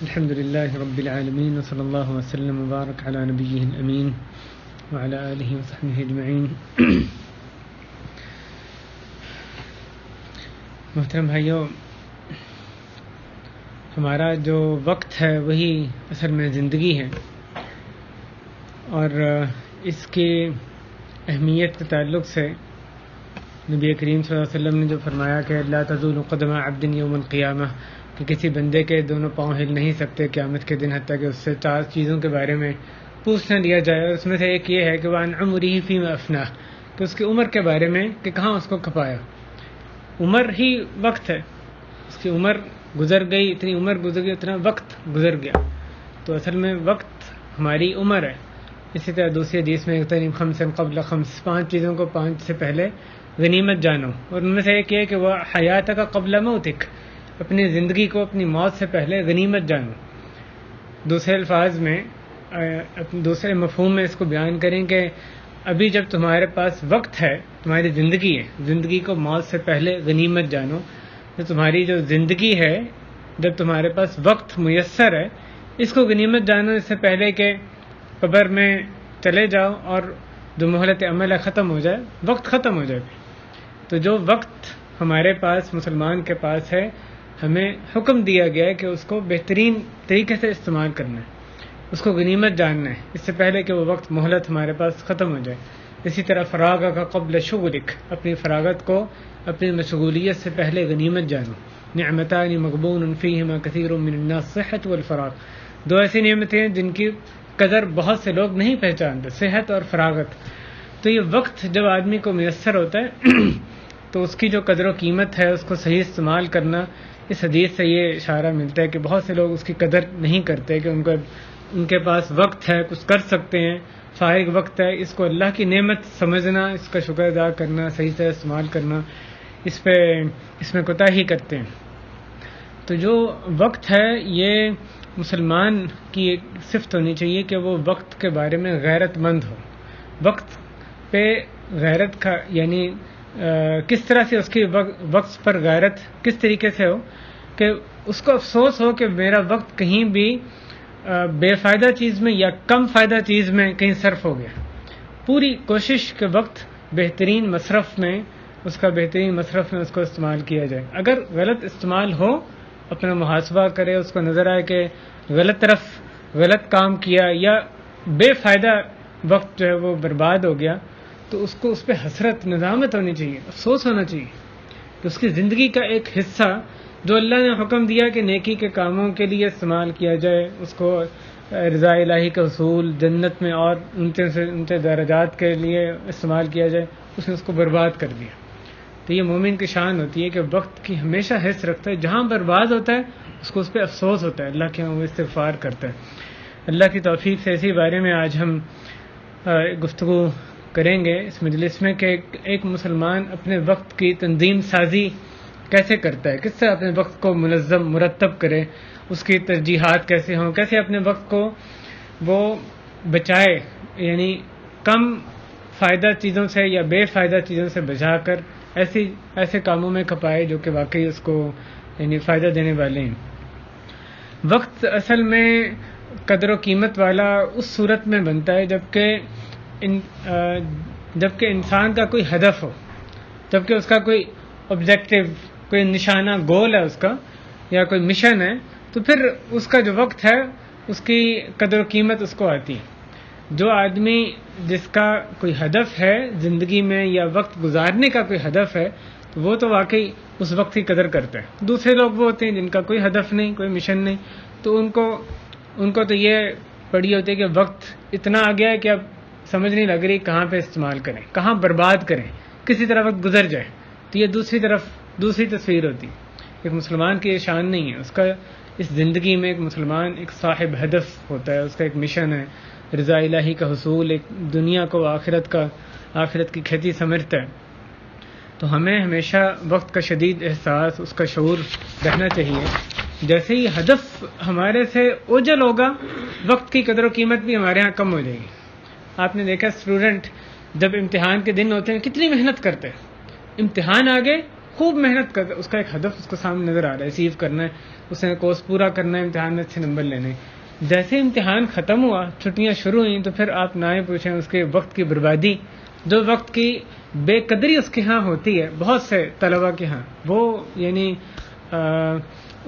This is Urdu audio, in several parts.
الحمد لله رب العالمين وصلى الله وسلم وبارك على نبيه الأمين وعلى آله وصحبه أجمعين. محترم بھائیو، ہمارا جو وقت ہے وہی اصل میں زندگی ہے، اور اس کی اہمیت کے تعلق سے نبی کریم صلی اللہ علیہ وسلم نے جو فرمایا کہ لا تزول قدم عبد یوم القیامہ، کہ کسی بندے کے دونوں پاؤں ہل نہیں سکتے قیامت کے دن حتیٰ کہ اس سے 4 چیزوں کے بارے میں پوچھ نہ لیا جائے. اور اس میں سے ایک یہ ہے کہ وعن عمرہ فیما افناہ، کہ اس کی عمر کے بارے میں کہ کہاں اس کو کھپایا. عمر ہی وقت ہے، اس کی عمر گزر گئی، اتنی عمر گزر گئی، اتنا وقت گزر گیا. تو اصل میں وقت ہماری عمر ہے. اسی طرح دوسری حدیث میں اغتنم خمسا قبل خمس، 5 چیزوں کو 5 سے پہلے غنیمت جانو. اور ان میں سے ایک یہ کہ وہ حیاتک قبل موتک، اپنی زندگی کو اپنی موت سے پہلے غنیمت جانو. دوسرے الفاظ میں، دوسرے مفہوم میں اس کو بیان کریں کہ ابھی جب تمہارے پاس وقت ہے، تمہاری زندگی ہے، زندگی کو موت سے پہلے غنیمت جانو. تو تمہاری جو زندگی ہے، جب تمہارے پاس وقت میسر ہے، اس کو غنیمت جانو، اس سے پہلے کہ قبر میں چلے جاؤ اور جو مہلت عمل ختم ہو جائے، وقت ختم ہو جائے. تو جو وقت ہمارے پاس مسلمان کے پاس ہے، ہمیں حکم دیا گیا ہے کہ اس کو بہترین طریقے سے استعمال کرنا ہے، اس کو غنیمت جاننا ہے اس سے پہلے کہ وہ وقت مہلت ہمارے پاس ختم ہو جائے. اسی طرح فراغ کا قبل شغلک، اپنی فراغت کو اپنی مشغولیت سے پہلے غنیمت جانو. نعمتان مغبون فیہما کثیر من الناس، صحت والفراغ. 2 ایسی نعمتیں ہیں جن کی قدر بہت سے لوگ نہیں پہچانتے، صحت اور فراغت. تو یہ وقت جب آدمی کو میسر ہوتا ہے تو اس کی جو قدر و قیمت ہے اس کو صحیح استعمال کرنا. اس حدیث سے یہ اشارہ ملتا ہے کہ بہت سے لوگ اس کی قدر نہیں کرتے کہ ان کے پاس وقت ہے، کچھ کر سکتے ہیں، فارغ وقت ہے. اس کو اللہ کی نعمت سمجھنا، اس کا شکر ادا کرنا، صحیح سے استعمال کرنا، اس میں کوتاہی کرتے ہیں. تو جو وقت ہے یہ مسلمان کی ایک صفت ہونی چاہیے کہ وہ وقت کے بارے میں غیرت مند ہو. وقت پہ غیرت کا یعنی کس طرح سے اس کی وقت پر غیرت کس طریقے سے ہو کہ اس کو افسوس ہو کہ میرا وقت کہیں بھی بے فائدہ چیز میں یا کم فائدہ چیز میں کہیں صرف ہو گیا. پوری کوشش کے وقت بہترین مصرف میں اس کو استعمال کیا جائے. اگر غلط استعمال ہو، اپنا محاسبہ کرے، اس کو نظر آئے کہ غلط کام کیا یا بے فائدہ وقت جو ہے وہ برباد ہو گیا، تو اس کو اس پہ حسرت، ندامت ہونی چاہیے، افسوس ہونا چاہیے کہ اس کی زندگی کا ایک حصہ جو اللہ نے حکم دیا کہ نیکی کے کاموں کے لیے استعمال کیا جائے، اس کو رضا الہی کا حصول، جنت میں اور اونچے درجات کے لیے استعمال کیا جائے، اس نے اس کو برباد کر دیا. تو یہ مومن کی شان ہوتی ہے کہ وقت کی ہمیشہ حرص رکھتا ہے. جہاں برباد ہوتا ہے اس کو اس پہ افسوس ہوتا ہے، اللہ کے وہ استغفار کرتا ہے. اللہ کی توفیق سے اسی بارے میں آج ہم گفتگو کریں گے اس مجلس میں کہ ایک مسلمان اپنے وقت کی تنظیم سازی کیسے کرتا ہے، کس طرح اپنے وقت کو منظم مرتب کرے، اس کی ترجیحات کیسے ہوں، کیسے اپنے وقت کو وہ بچائے، یعنی کم فائدہ چیزوں سے یا بے فائدہ چیزوں سے بچا کر ایسے کاموں میں کھپائے جو کہ واقعی اس کو یعنی فائدہ دینے والے ہیں. وقت اصل میں قدر و قیمت والا اس صورت میں بنتا ہے جبکہ انسان کا کوئی ہدف ہو، جبکہ اس کا کوئی آبجیکٹو، کوئی نشانہ، گول ہے اس کا یا کوئی مشن ہے، تو پھر اس کا جو وقت ہے اس کی قدر و قیمت اس کو آتی ہے. جو آدمی جس کا کوئی ہدف ہے زندگی میں یا وقت گزارنے کا کوئی ہدف ہے، تو وہ تو واقعی اس وقت کی قدر کرتا ہے. دوسرے لوگ وہ ہوتے ہیں جن کا کوئی ہدف نہیں، کوئی مشن نہیں، تو ان کو تو یہ پڑی ہوتی ہے کہ وقت اتنا آ گیا ہے کہ اب سمجھ نہیں لگ رہی کہاں پہ استعمال کریں، کہاں برباد کریں، کسی طرح وقت گزر جائے. تو یہ دوسری تصویر ہوتی ہے. ایک مسلمان کی یہ شان نہیں ہے. اس کا اس زندگی میں ایک مسلمان ایک صاحب ہدف ہوتا ہے، اس کا ایک مشن ہے، رضا الہی کا حصول، ایک دنیا کو آخرت کی کھیتی سمجھتا ہے. تو ہمیں ہمیشہ وقت کا شدید احساس، اس کا شعور رہنا چاہیے. جیسے ہی ہدف ہمارے سے اوجھل ہوگا، وقت کی قدر و قیمت بھی ہمارے ہاں کم ہو جائے گی. آپ نے دیکھا اسٹوڈنٹ جب امتحان کے دن ہوتے ہیں کتنی محنت کرتے ہیں. امتحان آ گئے خوب محنت کرتا ہے, اس کا ایک ہدف اس کو سامنے نظر آ رہا ہے, ریسیو کرنا ہے, اس نے کورس پورا کرنا ہے, امتحان میں اچھے نمبر لینے. جیسے امتحان ختم ہوا, چھٹیاں شروع ہوئیں, تو پھر آپ نہ ہی پوچھیں اس کے وقت کی بربادی, جو وقت کی بے قدری اس کے ہاں ہوتی ہے بہت سے طلباء کے ہاں, وہ یعنی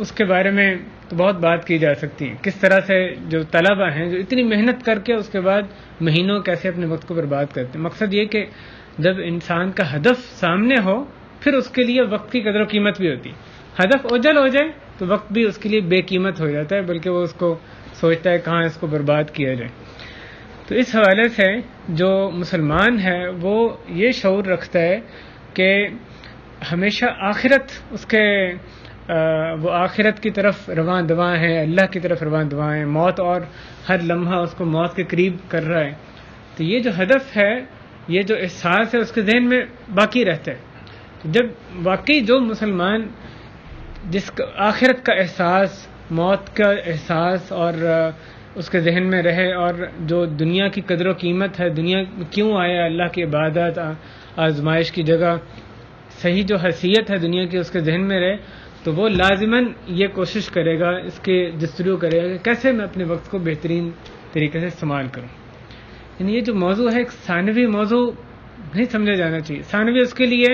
اس کے بارے میں تو بہت بات کی جا سکتی ہے. کس طرح سے جو طلباء ہیں جو اتنی محنت کر کے اس کے بعد مہینوں کیسے اپنے وقت کو برباد کرتے ہیں. مقصد یہ کہ جب انسان کا ہدف سامنے ہو پھر اس کے لیے وقت کی قدر و قیمت بھی ہوتی ہے. ہدف اوجھل ہو جائے تو وقت بھی اس کے لیے بے قیمت ہو جاتا ہے, بلکہ وہ اس کو سوچتا ہے کہاں اس کو برباد کیا جائے. تو اس حوالے سے جو مسلمان ہے وہ یہ شعور رکھتا ہے کہ ہمیشہ آخرت اس کے وہ آخرت کی طرف رواں دواں ہے, اللہ کی طرف رواں دواں ہے, موت اور ہر لمحہ اس کو موت کے قریب کر رہا ہے. تو یہ جو ہدف ہے, یہ جو احساس ہے اس کے ذہن میں باقی رہتا ہے. تو جب واقعی جو مسلمان جس کا آخرت کا احساس, موت کا احساس اور اس کے ذہن میں رہے, اور جو دنیا کی قدر و قیمت ہے, دنیا کیوں آیا, اللہ کی عبادت, آزمائش کی جگہ, صحیح جو حیثیت ہے دنیا کی اس کے ذہن میں رہے, تو وہ لازماً یہ کوشش کرے گا, اس کے جستجو کرے گا کہ کیسے میں اپنے وقت کو بہترین طریقے سے استعمال کروں. یعنی یہ جو موضوع ہے ایک ثانوی موضوع نہیں سمجھا جانا چاہیے. ثانوی اس کے لیے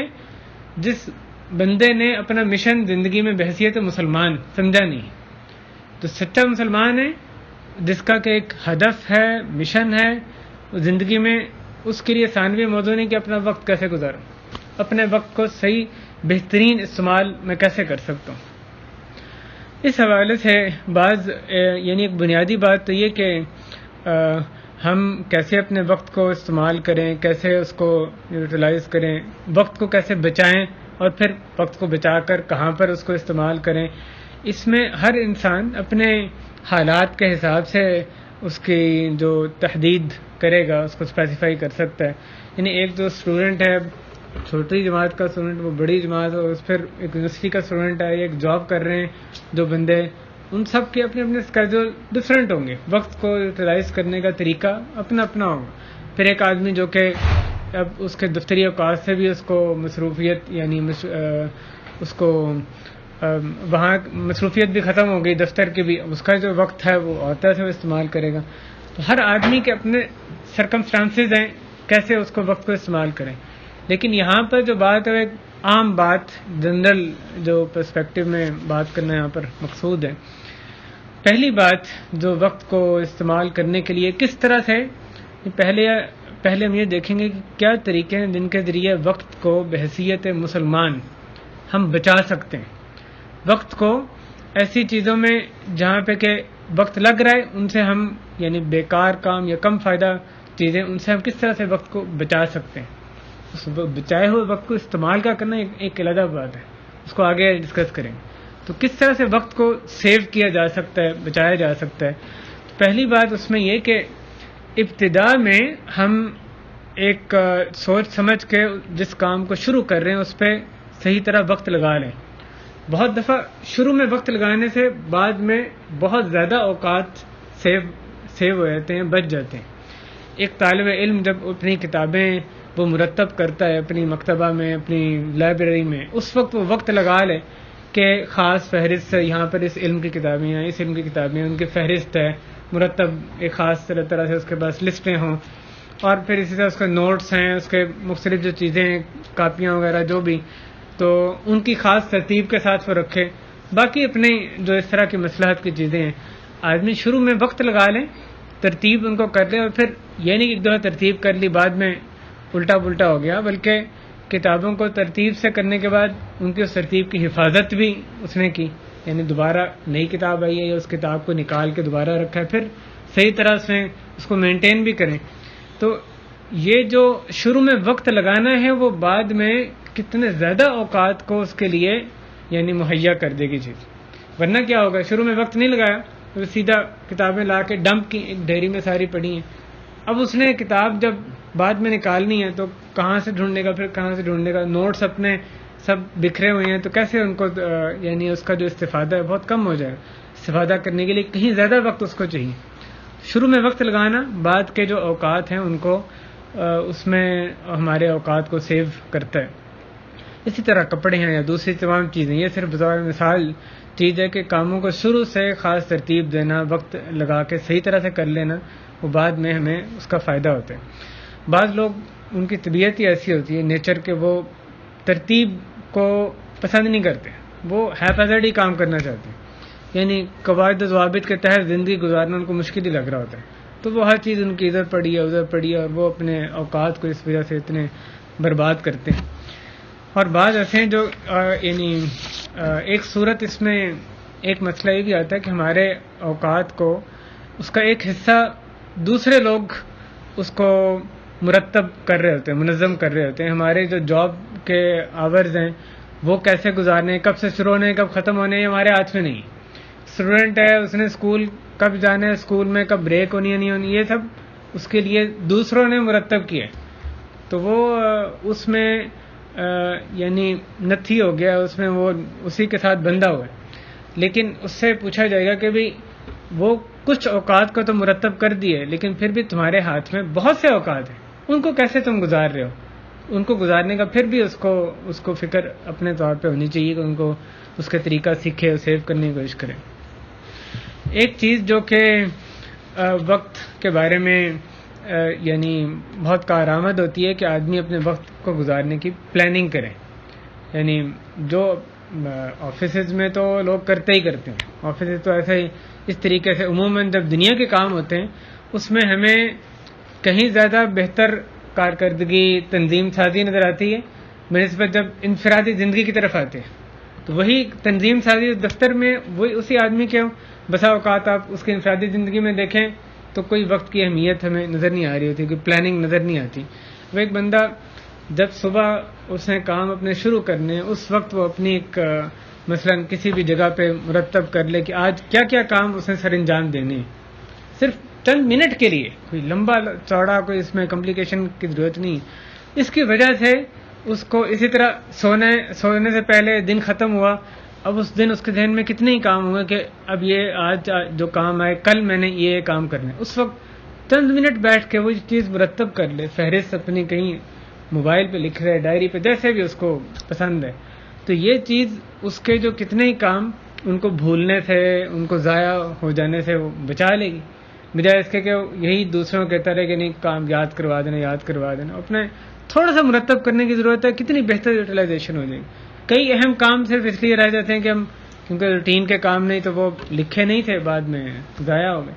جس بندے نے اپنا مشن زندگی میں بحیثیت مسلمان سمجھا نہیں. تو سچا مسلمان ہے جس کا کہ ایک ہدف ہے, مشن ہے زندگی میں, اس کے لیے ثانوی موضوع نہیں کہ اپنا وقت کیسے گزاروں, اپنے وقت کو صحیح بہترین استعمال میں کیسے کر سکتا ہوں. اس حوالے سے بعض یعنی ایک بنیادی بات تو یہ کہ ہم کیسے اپنے وقت کو استعمال کریں, کیسے اس کو یوٹیلائز کریں, وقت کو کیسے بچائیں, اور پھر وقت کو بچا کر کہاں پر اس کو استعمال کریں. اس میں ہر انسان اپنے حالات کے حساب سے اس کی جو تحدید کرے گا اس کو اسپیسیفائی کر سکتا ہے. یعنی ایک جو اسٹوڈنٹ ہے, چھوٹی جماعت کا اسٹوڈنٹ, وہ بڑی جماعت, اور پھر ایک یونیورسٹی کا اسٹوڈنٹ ہے, ایک جاب کر رہے ہیں جو بندے, ان سب کے اپنے اپنے اسکیجول ڈفرینٹ ہوں گے, وقت کو یوٹیلائز کرنے کا طریقہ اپنا اپنا ہوگا. پھر ایک آدمی جو کہ اب اس کے دفتری اوقات سے بھی اس کو مصروفیت یعنی اس کو وہاں مصروفیت بھی ختم ہو گئی, دفتر کی بھی, اس کا جو وقت ہے وہ اور طرح سے وہ استعمال کرے گا. تو ہر آدمی کے اپنے سرکمسٹانسز ہیں کیسے اس کو وقت کو استعمال کریں. لیکن یہاں پر جو بات ہے ایک عام بات, جنرل جو پرسپیکٹو میں بات کرنا یہاں پر مقصود ہے. پہلی بات جو وقت کو استعمال کرنے کے لیے کس طرح سے, پہلے ہم یہ دیکھیں گے کہ کیا طریقے ہیں جن کے ذریعے وقت کو بحیثیت مسلمان ہم بچا سکتے ہیں. وقت کو ایسی چیزوں میں جہاں پہ کہ وقت لگ رہا ہے ان سے ہم یعنی بیکار کام یا کم فائدہ چیزیں, ان سے ہم کس طرح سے وقت کو بچا سکتے ہیں. اس بچائے ہوئے وقت کو استعمال کا کرنا ایک علیحدہ بات ہے, اس کو آگے ڈسکس کریں. تو کس طرح سے وقت کو سیو کیا جا سکتا ہے, بچایا جا سکتا ہے. تو پہلی بات اس میں یہ کہ ابتدا میں ہم ایک سوچ سمجھ کے جس کام کو شروع کر رہے ہیں اس پہ صحیح طرح وقت لگا لیں. بہت دفعہ شروع میں وقت لگانے سے بعد میں بہت زیادہ اوقات سیو ہو جاتے ہیں, بچ جاتے ہیں. ایک طالب علم جب اپنی کتابیں وہ مرتب کرتا ہے اپنی مکتبہ میں, اپنی لائبریری میں, اس وقت وہ وقت لگا لے کہ خاص فہرست ہے, یہاں پر اس علم کی کتابیں ہیں, اس علم کی کتابیں ہیں, ان کی فہرست ہے مرتب, ایک خاص طرح سے اس کے پاس لسٹیں ہوں, اور پھر اسی طرح اس کے نوٹس ہیں, اس کے مختلف جو چیزیں ہیں, کاپیاں وغیرہ جو بھی, تو ان کی خاص ترتیب کے ساتھ وہ رکھے. باقی اپنے جو اس طرح کی مصلحت کی چیزیں ہیں, آدمی شروع میں وقت لگا لیں, ترتیب ان کو کر لیں, اور پھر یہ نہیں کہ ایک دفعہ ترتیب کر لی بعد میں الٹا پلٹا ہو گیا, بلکہ کتابوں کو ترتیب سے کرنے کے بعد ان کی اس ترتیب کی حفاظت بھی اس نے کی, یعنی دوبارہ نئی کتاب آئی ہے یا اس کتاب کو نکال کے دوبارہ رکھا ہے, پھر صحیح طرح سے اس کو مینٹین بھی کریں. تو یہ جو شروع میں وقت لگانا ہے وہ بعد میں کتنے زیادہ اوقات کو اس کے لیے یعنی مہیا کر دے گی چیز. ورنہ کیا ہوگا, شروع میں وقت نہیں لگایا تو سیدھا کتابیں لا کے ڈمپ کی, ایک ڈیری میں ساری پڑھی ہیں. اب اس نے کتاب جب بعد میں نکالنی ہے تو کہاں سے ڈھونڈنے کا, پھر کہاں سے ڈھونڈنے کا, نوٹس اپنے سب بکھرے ہوئے ہیں, تو کیسے ان کو یعنی اس کا جو استفادہ ہے بہت کم ہو جائے. استفادہ کرنے کے لیے کہیں زیادہ وقت اس کو چاہیے. شروع میں وقت لگانا بعد کے جو اوقات ہیں ان کو اس میں ہمارے اوقات کو سیو کرتا ہے. اسی طرح کپڑے ہیں یا دوسری تمام چیزیں، یہ صرف بطور مثال چیز ہے کہ کاموں کو شروع سے خاص ترتیب دینا، وقت لگا کے صحیح طرح سے کر لینا، وہ بعد میں ہمیں اس کا فائدہ ہوتا ہے۔ بعض لوگ ان کی طبیعت ہی ایسی ہوتی ہے نیچر کے، وہ ترتیب کو پسند نہیں کرتے، وہ ہیپیزڈ ہی کام کرنا چاہتے ہیں، یعنی قواعد و ضوابط کے تحت زندگی گزارنا ان کو مشکل ہی لگ رہا ہوتا ہے، تو وہ ہر چیز ان کی ادھر پڑی ہے ادھر پڑی ہے، اور وہ اپنے اوقات کو اس وجہ سے اتنے برباد کرتے ہیں۔ اور بعض ایسے ہیں جو یعنی ایک صورت اس میں ایک مسئلہ یہ بھی آتا ہے کہ ہمارے اوقات کو اس کا ایک حصہ دوسرے لوگ اس کو مرتب کر رہے ہوتے ہیں، منظم کر رہے ہوتے ہیں۔ ہمارے جو جاب کے آورز ہیں وہ کیسے گزارنے، کب سے شروع ہونے کب ختم ہونے، یہ ہمارے ہاتھ میں نہیں۔ اسٹوڈنٹ ہے، اس نے اسکول کب جانا ہے، اسکول میں کب بریک ہونی ہے نہیں ہونی، یہ سب اس کے لیے دوسروں نے مرتب کیا، تو وہ اس میں یعنی نتھی ہو گیا، اس میں وہ اسی کے ساتھ بندھا ہوا ہے۔ لیکن اس سے پوچھا جائے گا کہ بھی وہ کچھ اوقات کو تو مرتب کر دیے، لیکن پھر بھی تمہارے ہاتھ میں بہت سے اوقات ہیں، ان کو کیسے تم گزار رہے ہو؟ ان کو گزارنے کا پھر بھی اس کو فکر اپنے طور پہ ہونی چاہیے کہ ان کو اس کا طریقہ سیکھے اور سیو کرنے کی کوشش کرے۔ ایک چیز جو کہ وقت کے بارے میں یعنی بہت کارآمد ہوتی ہے کہ آدمی اپنے وقت کو گزارنے کی پلاننگ کرے، یعنی جو آفیسز میں تو لوگ کرتے ہی کرتے ہیں، آفیسز تو ایسے ہی اس طریقے سے عموماً جب دنیا کے کام ہوتے ہیں اس میں ہمیں کہیں زیادہ بہتر کارکردگی تنظیم سازی نظر آتی ہے بنسبت جب انفرادی زندگی کی طرف آتے ہیں، تو وہی تنظیم سازی دفتر میں وہی اسی آدمی کے بسا اوقات آپ اس کی انفرادی زندگی میں دیکھیں تو کوئی وقت کی اہمیت ہمیں نظر نہیں آ رہی ہوتی، کوئی پلاننگ نظر نہیں آتی۔ وہ ایک بندہ جب صبح اس نے کام اپنے شروع کرنے، اس وقت وہ اپنی ایک مثلا کسی بھی جگہ پہ مرتب کر لے کہ آج کیا کیا کام اس نے سر انجام دینے ہیں، صرف چند منٹ کے لیے، کوئی لمبا چوڑا کوئی اس میں کمپلیکیشن کی ضرورت نہیں۔ اس کی وجہ سے اس کو اسی طرح سونے سے پہلے دن ختم ہوا، اب اس دن اس کے ذہن میں کتنے ہی کام ہوئے کہ اب یہ آج جو کام آئے کل میں نے یہ کام کرنا ہے، اس وقت چند منٹ بیٹھ کے وہ چیز مرتب کر لے، فہرست اپنی کہیں موبائل پہ لکھ رہے، ڈائری پہ، جیسے بھی اس کو پسند ہے، تو یہ چیز اس کے جو کتنے ہی کام ان کو بھولنے سے، ان کو ضائع ہو جانے سے وہ بچا لے گی، بجائے اس کے کہ یہی دوسروں کو کہتا رہے کہ نہیں کام یاد کروا دینا، اپنے تھوڑا سا مرتب کرنے کی ضرورت ہے، کتنی بہتر یوٹیلائزیشن ہو جائے گی۔ کئی اہم کام صرف اس لیے رہ جاتے ہیں کہ ہم کیونکہ روٹین کے کام نہیں تو وہ لکھے نہیں تھے، بعد میں ضائع ہو گئے،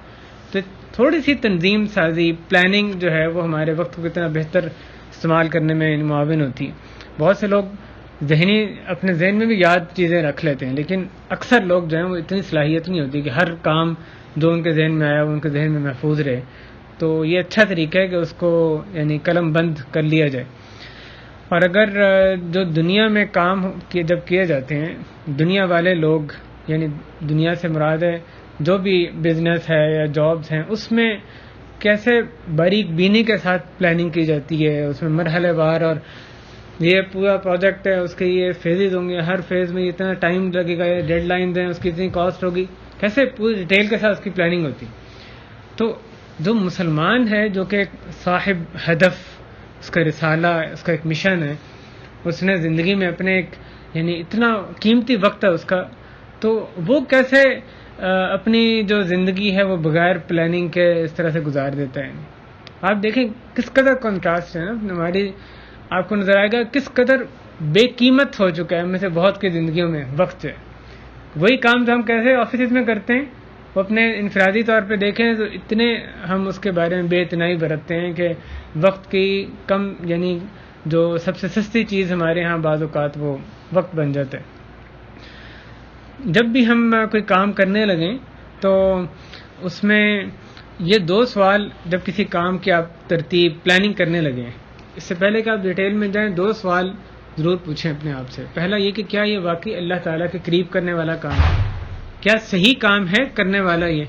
تو تھوڑی سی تنظیم سازی پلاننگ جو ہے وہ ہمارے وقت کو کتنا بہتر استعمال کرنے میں معاون ہوتی ہے۔ بہت سے لوگ اپنے ذہن میں بھی یاد چیزیں رکھ لیتے ہیں، لیکن اکثر لوگ جو ہیں وہ اتنی صلاحیت نہیں ہوتی کہ ہر کام جو ان کے ذہن میں آیا وہ ان کے ذہن میں محفوظ رہے، تو یہ اچھا طریقہ ہے کہ اس کو یعنی قلم بند کر لیا جائے۔ اور اگر جو دنیا میں کام جب کیے جاتے ہیں، دنیا والے لوگ یعنی دنیا سے مراد ہے جو بھی بزنس ہے یا جابز ہیں، اس میں کیسے باریک بینی کے ساتھ پلاننگ کی جاتی ہے، اس میں مرحلے وار، اور یہ پورا پروجیکٹ ہے اس کے یہ فیزز ہوں گے، ہر فیز میں اتنا ٹائم لگے گا، یہ ڈیڈ لائنز ہیں، اس کی اتنی کاسٹ ہوگی، کیسے پوری ڈیٹیل کے ساتھ اس کی پلاننگ ہوتی۔ تو جو مسلمان ہے جو کہ ایک صاحب ہدف، اس کا رسالہ، اس کا ایک مشن ہے، اس نے زندگی میں اپنے ایک یعنی اتنا قیمتی وقت ہے اس کا، تو وہ کیسے اپنی جو زندگی ہے وہ بغیر پلاننگ کے اس طرح سے گزار دیتا ہے۔ آپ دیکھیں کس قدر کنٹراسٹ ہے نا ہماری، آپ کو نظر آئے گا کس قدر بے قیمت ہو چکا ہے ہم میں سے بہت کی زندگیوں میں وقت ہے۔ وہی کام جو ہم کیسے آفیسز میں کرتے ہیں وہ اپنے انفرادی طور پہ دیکھیں تو اتنے ہم اس کے بارے میں بے اتنائی برتتے ہیں کہ وقت کی کم یعنی جو سب سے سستی چیز ہمارے ہاں بعض اوقات وہ وقت بن جاتا ہے۔ جب بھی ہم کوئی کام کرنے لگیں تو اس میں یہ دو سوال، جب کسی کام کی آپ ترتیب پلاننگ کرنے لگیں، اس سے پہلے کہ آپ ڈیٹیل میں جائیں، دو سوال ضرور پوچھیں اپنے آپ سے۔ پہلا یہ کہ کیا یہ واقعی اللہ تعالیٰ کے قریب کرنے والا کام ہے، کیا صحیح کام ہے کرنے والا یہ،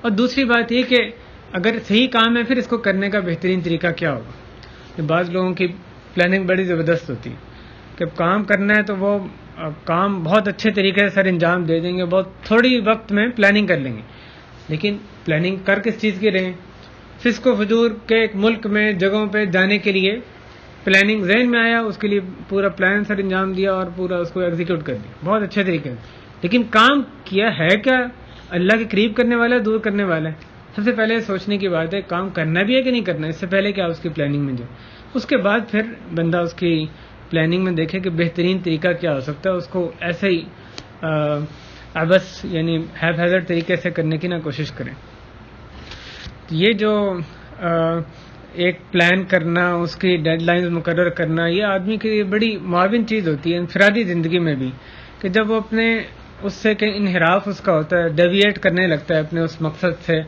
اور دوسری بات یہ کہ اگر صحیح کام ہے پھر اس کو کرنے کا بہترین طریقہ کیا ہوگا۔ بعض لوگوں کی پلاننگ بڑی زبردست ہوتی ہے کہ کام کرنا ہے تو وہ کام بہت اچھے طریقے سے سر انجام دے دیں گے، بہت تھوڑی وقت میں پلاننگ کر لیں گے، لیکن پلاننگ کر کس چیز کی رہیں؟ فسق و فجور کے ایک ملک میں جگہوں پہ جانے کے لیے پلاننگ ذہن میں آیا، اس کے لیے پورا پلان سر انجام دیا اور پورا اس کو ایگزیکیوٹ کر دیا بہت اچھے طریقے سے، لیکن کام کیا ہے کیا؟ اللہ کے قریب کرنے والا ہے، دور کرنے والا ہے؟ سب سے پہلے سوچنے کی بات ہے کام کرنا بھی ہے کہ نہیں کرنا، اس سے پہلے کیا اس کی پلاننگ میں جائے، اس کے بعد پھر بندہ اس کی پلاننگ میں دیکھے کہ بہترین طریقہ کیا ہو سکتا ہے، اس کو ایسے ہی ابس یعنی ہیف ہیزرڈ طریقے سے کرنے کی نہ کوشش کریں۔ یہ جو ایک پلان کرنا، اس کی ڈیڈ لائنز مقرر کرنا، یہ آدمی کے لیے بڑی معاون چیز ہوتی ہے انفرادی زندگی میں بھی، کہ جب وہ اپنے اس سے کہ انحراف اس کا ہوتا ہے، ڈیویٹ کرنے لگتا ہے اپنے اس مقصد سے،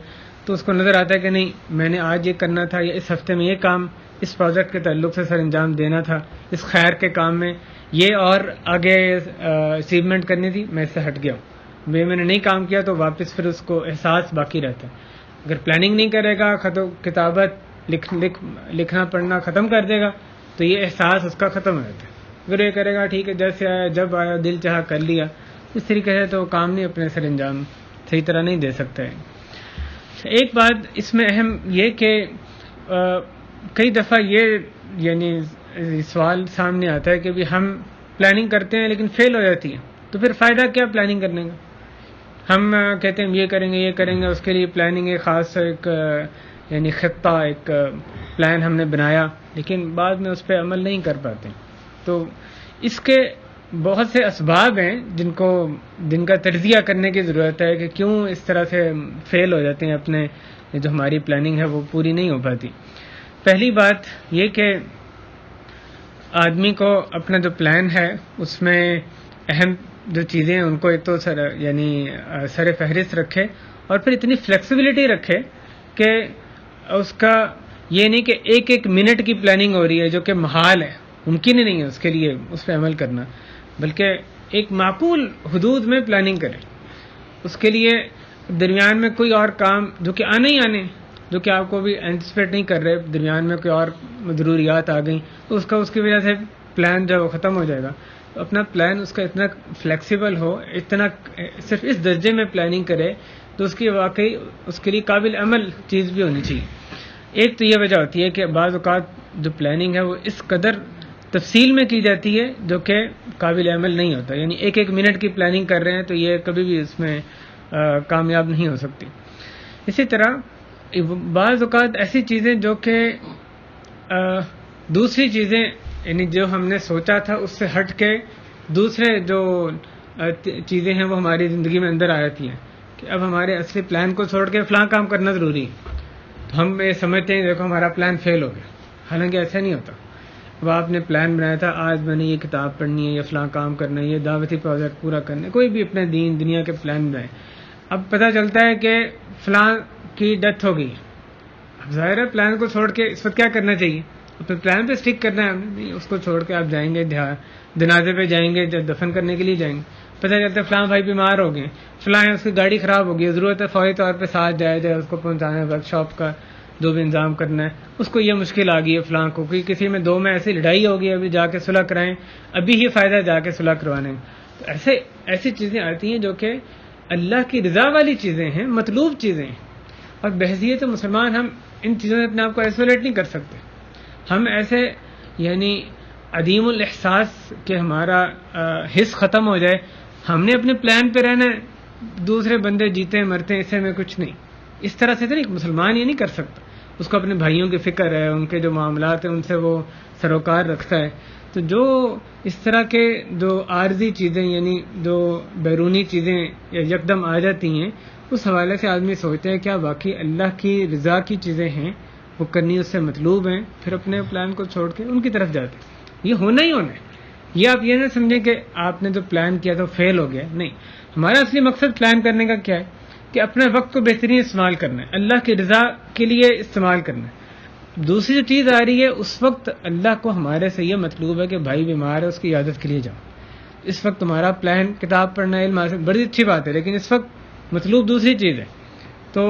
تو اس کو نظر آتا ہے کہ نہیں میں نے آج یہ کرنا تھا، یا اس ہفتے میں یہ کام اس پروجیکٹ کے تعلق سے سر انجام دینا تھا، اس خیر کے کام میں یہ اور آگے اچیومنٹ کرنی تھی، میں اس سے ہٹ گیا ہوں، میں نے نہیں کام کیا، تو واپس پھر اس کو احساس باقی رہتا ہے۔ اگر پلاننگ نہیں کرے گا، کتابت لکھنا پڑھنا ختم کر دے گا، تو یہ احساس اس کا ختم ہو جاتا ہے۔ اگر یہ کرے گا ٹھیک ہے جیسے آیا جب آیا دل چاہا کر لیا، اس طریقے سے تو کام نہیں اپنے سر انجام صحیح طرح نہیں دے سکتا ہے۔ ایک بات اس میں اہم یہ کہ کئی دفعہ یہ یعنی سوال سامنے آتا ہے کہ بھی ہم پلاننگ کرتے ہیں لیکن فیل ہو جاتی ہے، تو پھر فائدہ کیا پلاننگ کرنے کا؟ ہم کہتے ہیں یہ کریں گے، اس کے لیے پلاننگ ایک خاص ایک یعنی خطہ ایک پلان ہم نے بنایا، لیکن بعد میں اس پہ عمل نہیں کر پاتے، تو اس کے بہت سے اسباب ہیں جن کا تجزیہ کرنے کی ضرورت ہے کہ کیوں اس طرح سے فیل ہو جاتے ہیں، اپنے جو ہماری پلاننگ ہے وہ پوری نہیں ہو پاتی۔ پہلی بات یہ کہ آدمی کو اپنا جو پلان ہے اس میں اہم جو چیزیں ہیں ان کو ایک تو سر فہرست رکھے، اور پھر اتنی فلیکسیبلٹی رکھے کہ اس کا یہ نہیں کہ ایک منٹ کی پلاننگ ہو رہی ہے جو کہ محال ہے، ممکن ہی نہیں ہے اس کے لیے اس پہ عمل کرنا، بلکہ ایک معقول حدود میں پلاننگ کرے۔ اس کے لیے درمیان میں کوئی اور کام جو کہ آنے جو کہ آپ کو بھی اینٹیسپیٹ نہیں کر رہے، درمیان میں کوئی اور ضروریات آ گئیں، تو اس کی وجہ سے پلان جو ختم ہو جائے گا۔ تو اپنا پلان اس کا اتنا فلیکسیبل ہو، اتنا صرف اس درجے میں پلاننگ کرے تو اس کی واقعی اس کے لیے قابل عمل چیز بھی ہونی چاہیے۔ ایک تو یہ وجہ ہوتی ہے کہ بعض اوقات جو پلاننگ ہے وہ اس قدر تفصیل میں کی جاتی ہے جو کہ قابل عمل نہیں ہوتا، یعنی ایک منٹ کی پلاننگ کر رہے ہیں تو یہ کبھی بھی اس میں کامیاب نہیں ہو سکتی۔ اسی طرح بعض اوقات ایسی چیزیں جو کہ دوسری چیزیں یعنی جو ہم نے سوچا تھا اس سے ہٹ کے دوسرے جو چیزیں ہیں وہ ہماری زندگی میں اندر آ جاتی ہیں کہ اب ہمارے اصلی پلان کو چھوڑ کے فلاں کام کرنا ضروری ہے، تو ہم یہ سمجھتے ہیں دیکھو ہمارا پلان فیل ہو گیا، حالانکہ ایسا نہیں ہوتا۔ اب آپ نے پلان بنایا تھا آج میں نے یہ کتاب پڑھنی ہے، یا فلاں کام کرنا ہے، یہ دعوتی پروجیکٹ پورا کرنا ہے، کوئی بھی اپنے دنیا کے پلان بنائے، اب پتہ چلتا ہے کہ فلاں کی ڈیتھ ہو گئی، اب ظاہر ہے پلان کو چھوڑ کے اس وقت کیا کرنا چاہیے؟ اپنے پلان پہ اسٹک کرنا ہے، نہیں اس کو چھوڑ کے آپ جائیں گے جنازے پہ جائیں گے، جب دفن کرنے کے لیے جائیں گے، پتہ چلتا ہے فلاں بھائی بیمار ہو گئے، فلاں اس کی گاڑی خراب ہو گئی، ضرورت ہے فوری طور پہ ساتھ جائے اس کو پہنچانا، ورک شاپ کا جو بھی انتظام کرنا ہے، اس کو یہ مشکل آ گئی ہے فلاں کو، کیونکہ کسی میں دو میں ایسی لڑائی ہوگی، ابھی جا کے صلح کرائیں، ابھی ہی فائدہ جا کے صلح کروانے میں۔ تو ایسی چیزیں آتی ہیں جو کہ اللہ کی رضا والی چیزیں ہیں، مطلوب چیزیں ہیں، اور بحیثیت مسلمان ہم ان چیزوں سے اپنے آپ کو آئسولیٹ نہیں کر سکتے۔ ہم ایسے یعنی عدیم الاحساس کہ ہمارا حص ختم ہو جائے، ہم نے اپنے پلان پہ رہنا ہے، دوسرے بندے جیتے ہیں مرتے ہیں، اس سے میں کچھ نہیں، اس طرح سے تو نہیں، مسلمان یہ نہیں کر سکتا، اس کو اپنے بھائیوں کی فکر ہے، ان کے جو معاملات ہیں ان سے وہ سروکار رکھتا ہے۔ تو جو اس طرح کے جو عارضی چیزیں یعنی جو بیرونی چیزیں یکدم آ جاتی ہیں، اس حوالے سے آدمی سوچتا ہے کیا واقعی اللہ کی رضا کی چیزیں ہیں، وہ کرنی اس سے مطلوب ہیں، پھر اپنے پلان کو چھوڑ کے ان کی طرف جاتے ہیں۔ یہ ہونا ہی ہونا ہے، یہ آپ یہ نہ سمجھیں کہ آپ نے جو پلان کیا تھا فیل ہو گیا، نہیں، ہمارا اصلی مقصد پلان کرنے کا کیا ہے کہ اپنے وقت کو بہترین استعمال کرنا ہے، اللہ کی رضا کے لیے استعمال کرنا ہے۔ دوسری جو چیز آ رہی ہے اس وقت اللہ کو ہمارے سے یہ مطلوب ہے کہ بھائی بیمار ہے اس کی عیادت کے لیے جاؤ، اس وقت تمہارا پلان کتاب پڑھنا، علم حاصل، بڑی اچھی بات ہے، لیکن اس وقت مطلوب دوسری چیز ہے۔ تو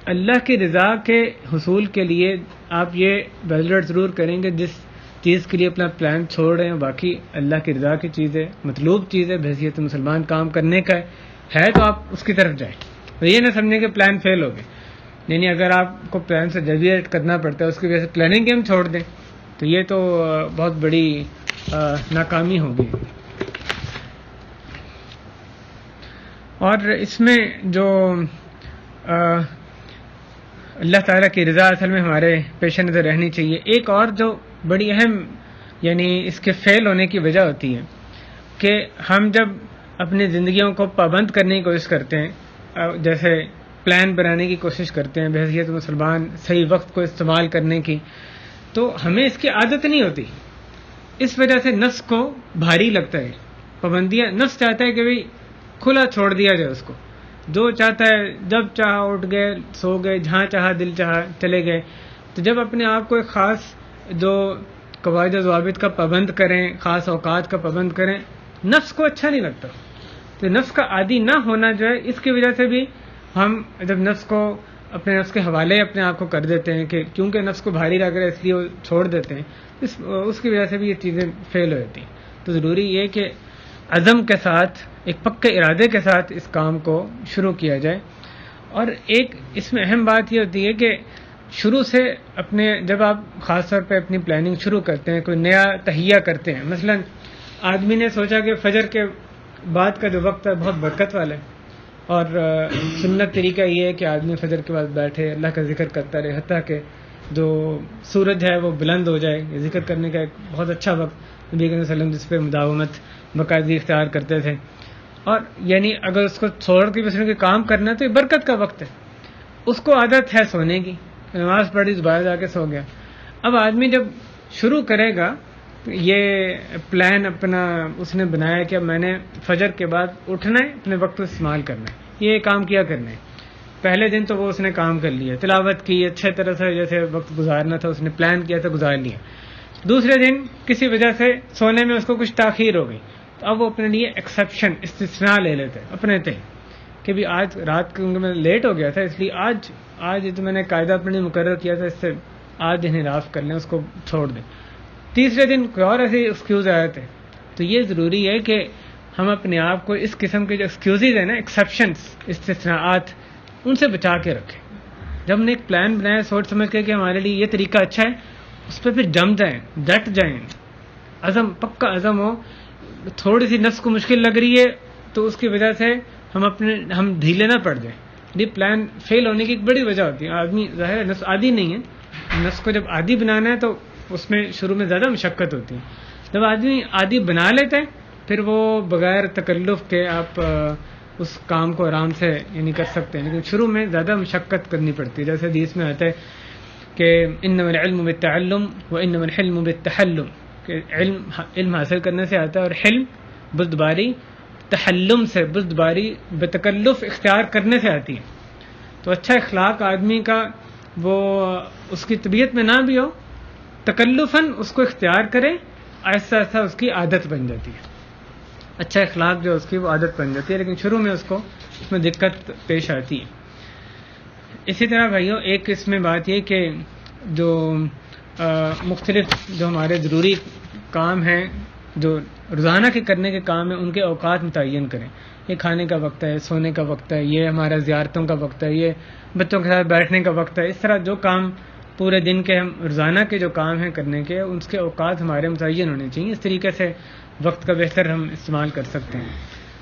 اللہ کی رضا کے حصول کے لیے آپ یہ بذلت ضرور کریں گے جس چیز کے لیے اپنا پلان چھوڑ رہے ہیں باقی اللہ کی رضا کی چیز ہے، مطلوب چیز ہے، بحیثیت مسلمان کام کرنے کا ہے تو آپ اس کی طرف جائیں، تو یہ نہ سمجھیں کہ پلان فیل ہو گئے، یعنی اگر آپ کو پلان سے ڈیویٹ کرنا پڑتا ہے اس کی وجہ سے پلاننگ ہم چھوڑ دیں تو تو یہ تو بہت بڑی ناکامی ہوگی. اور اس میں جو اللہ تعالیٰ کی رضا اصل میں ہمارے پیش نظر رہنی چاہیے. ایک اور جو بڑی اہم یعنی اس کے فیل ہونے کی وجہ ہوتی ہے کہ ہم جب اپنی زندگیوں کو پابند کرنے کی کوشش کرتے ہیں، جیسے پلان بنانے کی کوشش کرتے ہیں بحیثیت مسلمان صحیح وقت کو استعمال کرنے کی، تو ہمیں اس کی عادت نہیں ہوتی. اس وجہ سے نفس کو بھاری لگتا ہے. پابندیاں نفس چاہتا ہے کہ بھئی کھلا چھوڑ دیا جائے، اس کو جو چاہتا ہے جب چاہا اٹھ گئے، سو گئے، جہاں چاہا دل چاہا چلے گئے. تو جب اپنے آپ کو ایک خاص جو قواعد و ضوابط کا پابند کریں، خاص اوقات کا پابند کریں، نفس کو اچھا نہیں لگتا. تو نفس کا عادی نہ ہونا جو ہے، اس کی وجہ سے بھی ہم جب نفس کو اپنے نفس کے حوالے اپنے آپ کو کر دیتے ہیں کہ کیونکہ نفس کو بھاری لگ رہا ہے اس لیے وہ چھوڑ دیتے ہیں، اس کی وجہ سے بھی یہ چیزیں فیل ہو جاتی ہیں. تو ضروری یہ کہ عزم کے ساتھ، ایک پکے ارادے کے ساتھ اس کام کو شروع کیا جائے. اور ایک اس میں اہم بات یہ ہوتی ہے کہ شروع سے اپنے جب آپ خاص طور پہ اپنی پلاننگ شروع کرتے ہیں، کوئی نیا تہیہ کرتے ہیں، مثلا آدمی نے سوچا کہ فجر کے بعد کا جو وقت ہے بہت برکت والا ہے، اور سنت طریقہ یہ ہے کہ آدمی فجر کے بعد بیٹھے اللہ کا ذکر کرتا رہے حتیٰ کہ جو سورج ہے وہ بلند ہو جائے. یہ ذکر کرنے کا ایک بہت اچھا وقت نبی صلی اللہ علیہ وسلم جس پہ مداومت باقاعدگی اختیار کرتے تھے. اور یعنی اگر اس کو چھوڑ کے بس کے کام کرنا ہے تو یہ برکت کا وقت ہے. اس کو عادت ہے سونے کی، نماز پڑھی دوبارہ جا کے سو گیا. اب آدمی جب شروع کرے گا یہ پلان اپنا اس نے بنایا کہ اب میں نے فجر کے بعد اٹھنا ہے، اپنے وقت کو استعمال کرنا ہے، یہ کام کیا کرنا ہے. پہلے دن تو وہ اس نے کام کر لیا، تلاوت کی اچھے طرح سے، جیسے وقت گزارنا تھا اس نے پلان کیا تھا، گزار لیا. دوسرے دن کسی وجہ سے سونے میں اس کو کچھ تاخیر ہو گئی، تو اب وہ اپنے لیے ایکسیپشن، استثناء لے لیتے اپنے تھے کہ بھی آج رات کو میں لیٹ ہو گیا تھا، اس لیے آج تو میں نے قاعدہ اپنے لیے مقرر کیا تھا، اس سے آج انحراف کر لیں، اس کو چھوڑ دیں. تیسرے دن کوئی اور ایسے ایکسکیوز آئے تھے. تو یہ ضروری ہے کہ ہم اپنے آپ کو اس قسم کے جو ایکسکیوزز ہیں نا، ایکسیپشنس، استثناءات، ان سے بچا کے رکھیں. جب ہم نے ایک پلان بنایا سوچ سمجھ کے کہ ہمارے لیے یہ طریقہ اچھا ہے، اس پہ پھر جم جائیں، ڈٹ جائیں، عزم، پکا عزم ہو. تھوڑی سی نفس کو مشکل لگ رہی ہے تو اس کی وجہ سے ہم ڈھیلے نہ پڑ جائیں. یہ پلان فیل ہونے کی ایک بڑی وجہ ہوتی ہے. آدمی ظاہر ہے نفس عادی نہیں ہے، نفس کو جب عادی بنانا ہے تو اس میں شروع میں زیادہ مشقت ہوتی ہے. جب آدمی عادی بنا لیتے ہیں پھر وہ بغیر تکلف کے آپ اس کام کو آرام سے یعنی کر سکتے ہیں، لیکن شروع میں زیادہ مشقت کرنی پڑتی ہے. جیسے حدیث میں آتا ہے کہ انما العلم بالتعلم وانما الحلم بالتحلم، کہ علم حاصل کرنے سے آتا ہے، اور حلم بردباری تحلم سے، بردباری بتکلف اختیار کرنے سے آتی ہے. تو اچھا اخلاق آدمی کا وہ اس کی طبیعت میں نہ بھی ہو، تکلفاً اس کو اختیار کرے، آہستہ آہستہ اس کی عادت بن جاتی ہے. اچھا اخلاق جو اس کی وہ عادت بن جاتی ہے، لیکن شروع میں اس میں دقت پیش آتی ہے. اسی طرح بھائیوں ایک اس میں بات یہ کہ جو مختلف جو ہمارے ضروری کام ہیں، جو روزانہ کے کرنے کے کام ہیں، ان کے اوقات متعین کریں. یہ کھانے کا وقت ہے، سونے کا وقت ہے، یہ ہمارا زیارتوں کا وقت ہے، یہ بچوں کے ساتھ بیٹھنے کا وقت ہے. اس طرح جو کام پورے دن کے ہم روزانہ کے جو کام ہیں کرنے کے، ان کے اوقات ہمارے متعین ہونے چاہیے. اس طریقے سے وقت کا بہتر ہم استعمال کر سکتے ہیں.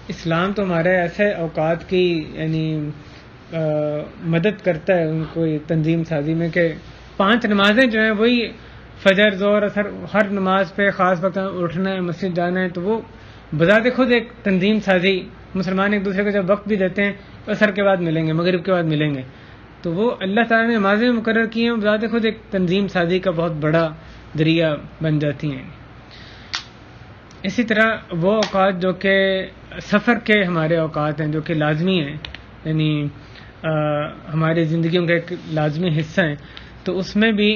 اسلام تو ہمارے ایسے اوقات کی یعنی مدد کرتا ہے ان کو تنظیم سازی میں کہ 5 نمازیں جو ہیں وہی فجر، ظہر، عصر، ہر نماز پہ خاص وقت اٹھنا ہے، مسجد جانا ہے. تو وہ بذات خود ایک تنظیم سازی، مسلمان ایک دوسرے کو جب وقت بھی دیتے ہیں، عصر کے بعد ملیں گے، مغرب کے بعد ملیں گے، تو وہ اللہ تعالیٰ نے نمازیں مقرر کی ہیں، بذات خود ایک تنظیم سازی کا بہت بڑا ذریعہ بن جاتی ہیں. اسی طرح وہ اوقات جو کہ سفر کے ہمارے اوقات ہیں، جو کہ لازمی ہیں، یعنی ہماری زندگیوں کا ایک لازمی حصہ ہیں، تو اس میں بھی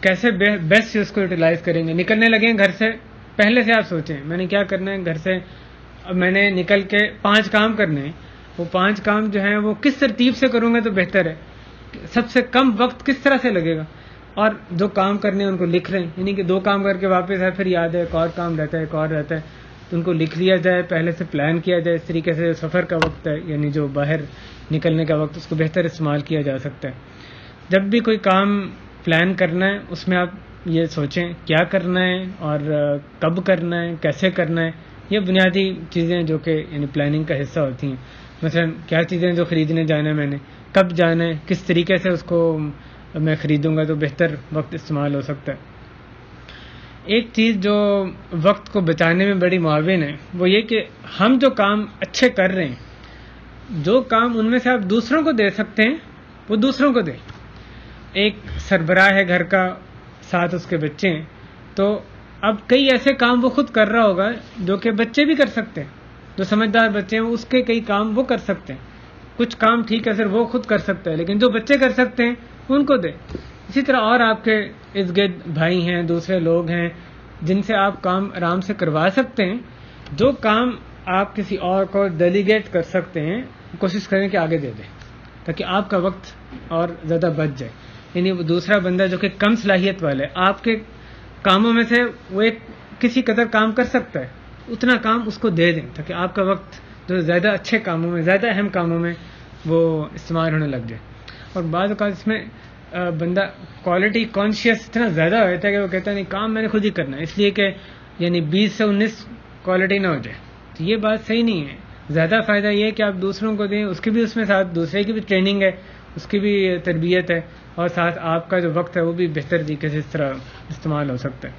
کیسے بیسٹ اس کو یوٹیلائز کریں گے. نکلنے لگے ہیں گھر سے، پہلے سے آپ سوچیں میں نے کیا کرنا ہے گھر سے. اب میں نے نکل کے 5 کام کرنے ہیں، وہ 5 کام جو ہیں وہ کس ترتیب سے کروں گا تو بہتر ہے، سب سے کم وقت کس طرح سے لگے گا. اور جو کام کرنے ہیں ان کو لکھ لیں، یعنی کہ 2 کام کر کے واپس آئے پھر یاد ہے ایک اور کام رہتا ہے، ایک اور رہتا ہے، تو ان کو لکھ لیا جائے، پہلے سے پلان کیا جائے. اس طریقے سے سفر کا وقت ہے، یعنی جو باہر نکلنے کا وقت، اس کو بہتر استعمال کیا جا سکتا ہے. جب بھی کوئی کام پلان کرنا ہے اس میں آپ یہ سوچیں کیا کرنا ہے اور کب کرنا ہے، کیسے کرنا ہے. یہ بنیادی چیزیں جو کہ یعنی پلاننگ کا حصہ ہوتی ہیں. مثلا کیا چیزیں جو خریدنے جانا ہے میں نے، کب جانا ہے، کس طریقے سے اس کو میں خریدوں گا تو بہتر وقت استعمال ہو سکتا ہے. ایک چیز جو وقت کو بچانے میں بڑی معاون ہے وہ یہ کہ ہم جو کام اچھے کر رہے ہیں، جو کام ان میں سے آپ دوسروں کو دے سکتے ہیں وہ دوسروں کو دیں. ایک سربراہ ہے گھر کا، ساتھ اس کے بچے ہیں، تو اب کئی ایسے کام وہ خود کر رہا ہوگا جو کہ بچے بھی کر سکتے ہیں. جو سمجھدار بچے ہیں اس کے کئی کام وہ کر سکتے ہیں. کچھ کام ٹھیک ہے سر وہ خود کر سکتا ہے، لیکن جو بچے کر سکتے ہیں ان کو دے. اسی طرح اور آپ کے ارد گرد بھائی ہیں، دوسرے لوگ ہیں جن سے آپ کام آرام سے کروا سکتے ہیں. جو کام آپ کسی اور کو ڈیلیگیٹ کر سکتے ہیں کوشش کریں کہ آگے دے دیں تاکہ آپ کا وقت اور زیادہ بچ جائے. یعنی وہ دوسرا بندہ جو کہ کم صلاحیت والا ہے، آپ کے کاموں میں سے وہ ایک کسی قدر کام کر سکتا ہے، اتنا کام اس کو دے دیں تاکہ آپ کا وقت جو زیادہ اچھے کاموں میں، زیادہ اہم کاموں میں وہ استعمال ہونے لگ جائے. اور بعض اوقات اس میں بندہ کوالٹی کانشیس اتنا زیادہ ہو جاتا ہے کہ وہ کہتا ہے نہیں کام میں نے خود ہی کرنا ہے، اس لیے کہ یعنی 20 سے 19 کوالٹی نہ ہو جائے. تو یہ بات صحیح نہیں ہے. زیادہ فائدہ یہ ہے کہ آپ دوسروں کو دیں، اس کی بھی اس میں ساتھ دوسرے کی بھی ٹریننگ ہے، اس کی بھی تربیت ہے، اور ساتھ آپ کا جو وقت ہے وہ بھی بہتر طریقے سے اس طرح استعمال ہو سکتا ہے.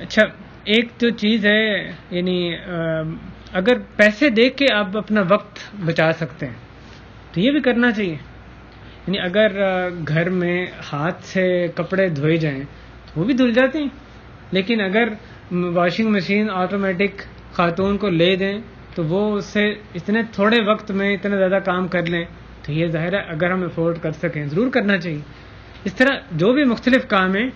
اچھا، ایک جو چیز ہے یعنی اگر پیسے دے کے آپ اپنا وقت بچا سکتے ہیں تو یہ بھی کرنا چاہیے. یعنی اگر گھر میں ہاتھ سے کپڑے دھوئے جائیں تو وہ بھی دھل جاتے ہیں، لیکن اگر واشنگ مشین آٹومیٹک خاتون کو لے دیں تو وہ اس سے اتنے تھوڑے وقت میں اتنا زیادہ کام کر لیں، تو یہ ظاہر ہے اگر ہم افورڈ کر سکیں ضرور کرنا چاہیے. اس طرح جو بھی مختلف کام ہیں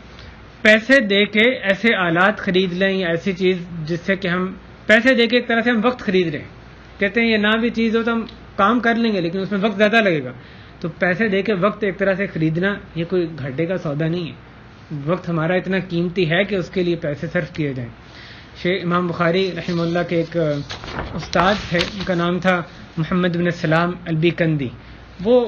پیسے دے کے ایسے آلات خرید لیں یا ایسی چیز جس سے کہ ہم پیسے دے کے ایک طرح سے ہم وقت خرید رہے ہیں. کہتے ہیں یہ نہ بھی چیز ہو تو ہم کام کر لیں گے لیکن اس میں وقت زیادہ لگے گا. تو پیسے دے کے وقت ایک طرح سے خریدنا یہ کوئی گھاٹے کا سودا نہیں ہے. وقت ہمارا اتنا قیمتی ہے کہ اس کے لیے پیسے صرف کیے جائیں. شیخ امام بخاری رحمہ اللہ کے ایک استاد تھے، ان کا نام تھا محمد بن السلام البیکندی. وہ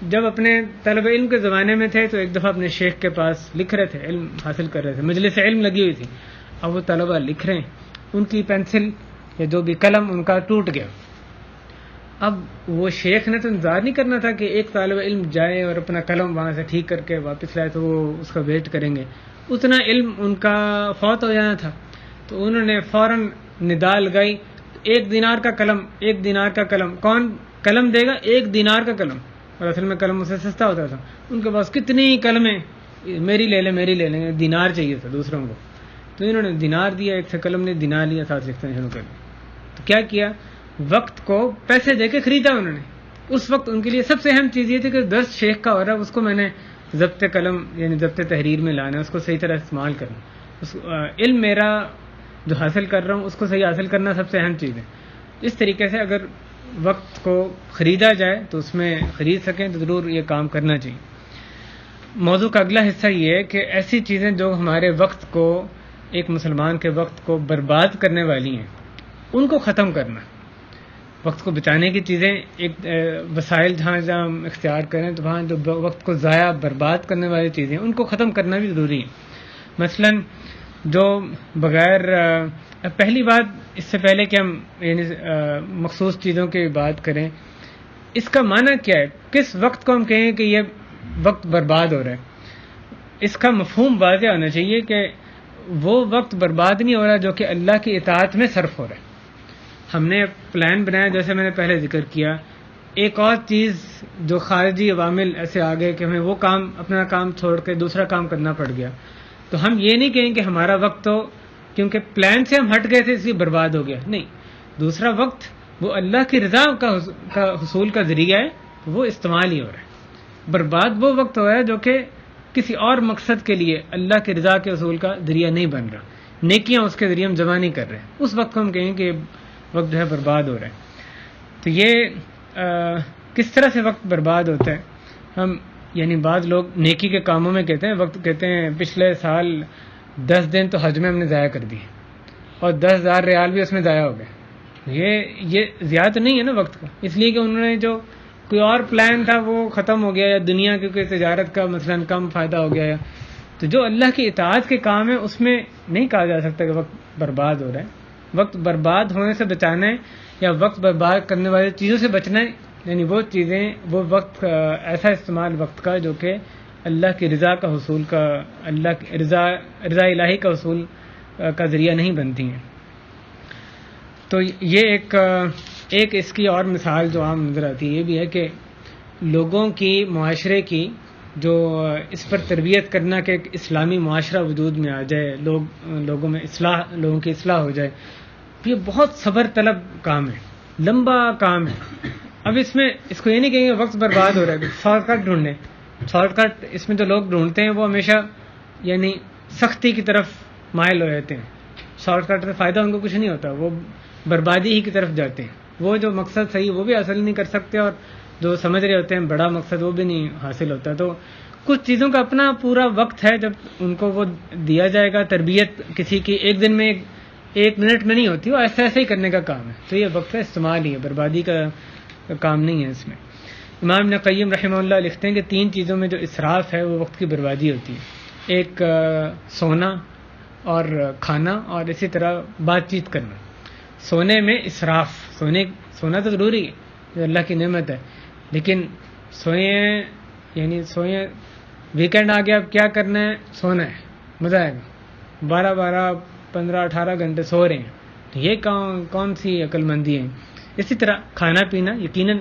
جب اپنے طلب علم کے زمانے میں تھے تو ایک دفعہ اپنے شیخ کے پاس لکھ رہے تھے، علم حاصل کر رہے تھے، مجلس علم لگی ہوئی تھی. اب وہ طلبہ لکھ رہے ہیں، ان کی پینسل یا جو بھی قلم ان کا ٹوٹ گیا. اب وہ شیخ نے تو انتظار نہیں کرنا تھا کہ ایک طالب علم جائے اور اپنا قلم وہاں سے ٹھیک کر کے واپس لائے تو وہ اس کا ویٹ کریں گے. اتنا علم ان کا فوت ہو جانا تھا. تو انہوں نے فوراً ندا لگائی، 1 دینار کا قلم، 1 دینار کا قلم. کون قلم دے گا؟ 1 دینار کا قلم. اور اصل میں قلم اسے سستا ہوتا تھا. ان کے پاس کتنی قلمیں، میری لے لیں میری لے لیں. دینار چاہیے تھا دوسروں کو، تو انہوں نے دینار دیا، ایک سے قلم نے دینار لیا، ساتھ لکھنا شروع کر دیا. تو کیا کیا؟ وقت کو پیسے دے کے خریدا انہوں نے. اس وقت ان کے لیے سب سے اہم چیز یہ تھی کہ 10 شیخ کا ہو رہا ہے اس کو میں نے ضبط قلم یعنی ضبط تحریر میں لانا ہے، اس کو صحیح طرح استعمال کرنا. علم میرا جو حاصل کر رہا ہوں اس کو صحیح حاصل کرنا سب سے اہم چیز ہے. اس طریقے سے اگر وقت کو خریدا جائے تو اس میں خرید سکیں تو ضرور یہ کام کرنا چاہیے. موضوع کا اگلا حصہ یہ ہے کہ ایسی چیزیں جو ہمارے وقت کو، ایک مسلمان کے وقت کو برباد کرنے والی ہیں ان کو ختم کرنا. وقت کو بچانے کی چیزیں، ایک وسائل جہاں ہم اختیار کریں تو وہاں جو وقت کو ضائع برباد کرنے والی چیزیں ان کو ختم کرنا بھی ضروری ہے. مثلا جو بغیر پہلی بات، اس سے پہلے کہ ہم یعنی مخصوص چیزوں کی بات کریں، اس کا معنی کیا ہے؟ کس وقت کو ہم کہیں کہ یہ وقت برباد ہو رہا ہے؟ اس کا مفہوم واضح ہونا چاہیے کہ وہ وقت برباد نہیں ہو رہا جو کہ اللہ کی اطاعت میں صرف ہو رہا ہے. ہم نے پلان بنایا جیسے میں نے پہلے ذکر کیا. ایک اور چیز جو خارجی عوامل ایسے آ گئے کہ ہمیں وہ کام، اپنا کام چھوڑ کے دوسرا کام کرنا پڑ گیا. تو ہم یہ نہیں کہیں کہ ہمارا وقت تو کیونکہ پلان سے ہم ہٹ گئے تھے اس لیے برباد ہو گیا. نہیں، دوسرا وقت وہ اللہ کی رضا کا حصول کا ذریعہ ہے، وہ استعمال ہی ہو رہا ہے. برباد وہ وقت ہو رہا ہے جو کہ کسی اور مقصد کے لیے اللہ کی رضا کے حصول کا ذریعہ نہیں بن رہا، نیکیاں اس کے ذریعے ہم جمع نہیں کر رہے. اس وقت کو ہم کہیں کہ وقت جو ہے برباد ہو رہا ہے. تو یہ کس طرح سے وقت برباد ہوتا ہے؟ ہم یعنی بعض لوگ نیکی کے کاموں میں کہتے ہیں وقت، کہتے ہیں پچھلے سال 10 دن تو حج میں ہم نے ضائع کر دیے اور 10,000 ریال بھی اس میں ضائع ہو گئے. یہ زیادہ نہیں ہے نا وقت کا، اس لیے کہ انہوں نے جو کوئی اور پلان تھا وہ ختم ہو گیا، یا دنیا کیونکہ تجارت کا مثلا کم فائدہ ہو گیا. تو جو اللہ کی اطاعت کے کام ہے اس میں نہیں کہا جا سکتا کہ وقت برباد ہو رہا ہے. وقت برباد ہونے سے بچانا ہے یا وقت برباد کرنے والی چیزوں سے بچنا ہے، یعنی وہ چیزیں، وہ وقت ایسا استعمال وقت کا جو کہ اللہ کی رضا کا حصول کا، اللہ کی رضا الہی کا حصول کا ذریعہ نہیں بنتی ہیں. تو یہ ایک اس کی اور مثال جو عام نظر آتی ہے یہ بھی ہے کہ لوگوں کی، معاشرے کی جو اس پر تربیت کرنا کہ ایک اسلامی معاشرہ وجود میں آ جائے، لوگوں میں لوگوں کی اصلاح ہو جائے، یہ بہت صبر طلب کام ہے، لمبا کام ہے. اب اس کو یہ نہیں کہیں گے وقت برباد ہو رہا ہے، شارٹ کٹ ڈھونڈیں. شارٹ کٹ اس میں جو لوگ ڈھونڈتے ہیں وہ ہمیشہ یعنی سختی کی طرف مائل ہو رہتے ہیں. شارٹ کٹ سے فائدہ ان کو کچھ نہیں ہوتا، وہ بربادی ہی کی طرف جاتے ہیں. وہ جو مقصد صحیح وہ بھی حاصل نہیں کر سکتے، اور جو سمجھ رہے ہوتے ہیں بڑا مقصد وہ بھی نہیں حاصل ہوتا. تو کچھ چیزوں کا اپنا پورا وقت ہے، جب ان کو وہ دیا جائے گا. تربیت کسی کی ایک دن میں، ایک منٹ میں نہیں ہوتی، وہ ایسے ایسے ہی کرنے کا کام ہے. تو یہ وقت کا استعمال ہی ہے، بربادی کا کام نہیں ہے اس میں. امام ابن قیم رحمہ اللہ لکھتے ہیں کہ 3 چیزوں میں جو اسراف ہے وہ وقت کی بربادی ہوتی ہے. ایک سونا اور کھانا، اور اسی طرح بات چیت کرنا. سونے میں اسراف، سونا تو ضروری ہے، جو اللہ کی نعمت ہے، لیکن سوئیں ویکینڈ آ گیا، اب کیا کرنا ہے؟ سونا ہے، مزہ آئے گا. 12 15 18 گھنٹے سو رہے ہیں، تو یہ کون سی عقل مندی ہے. اسی طرح کھانا پینا یقیناً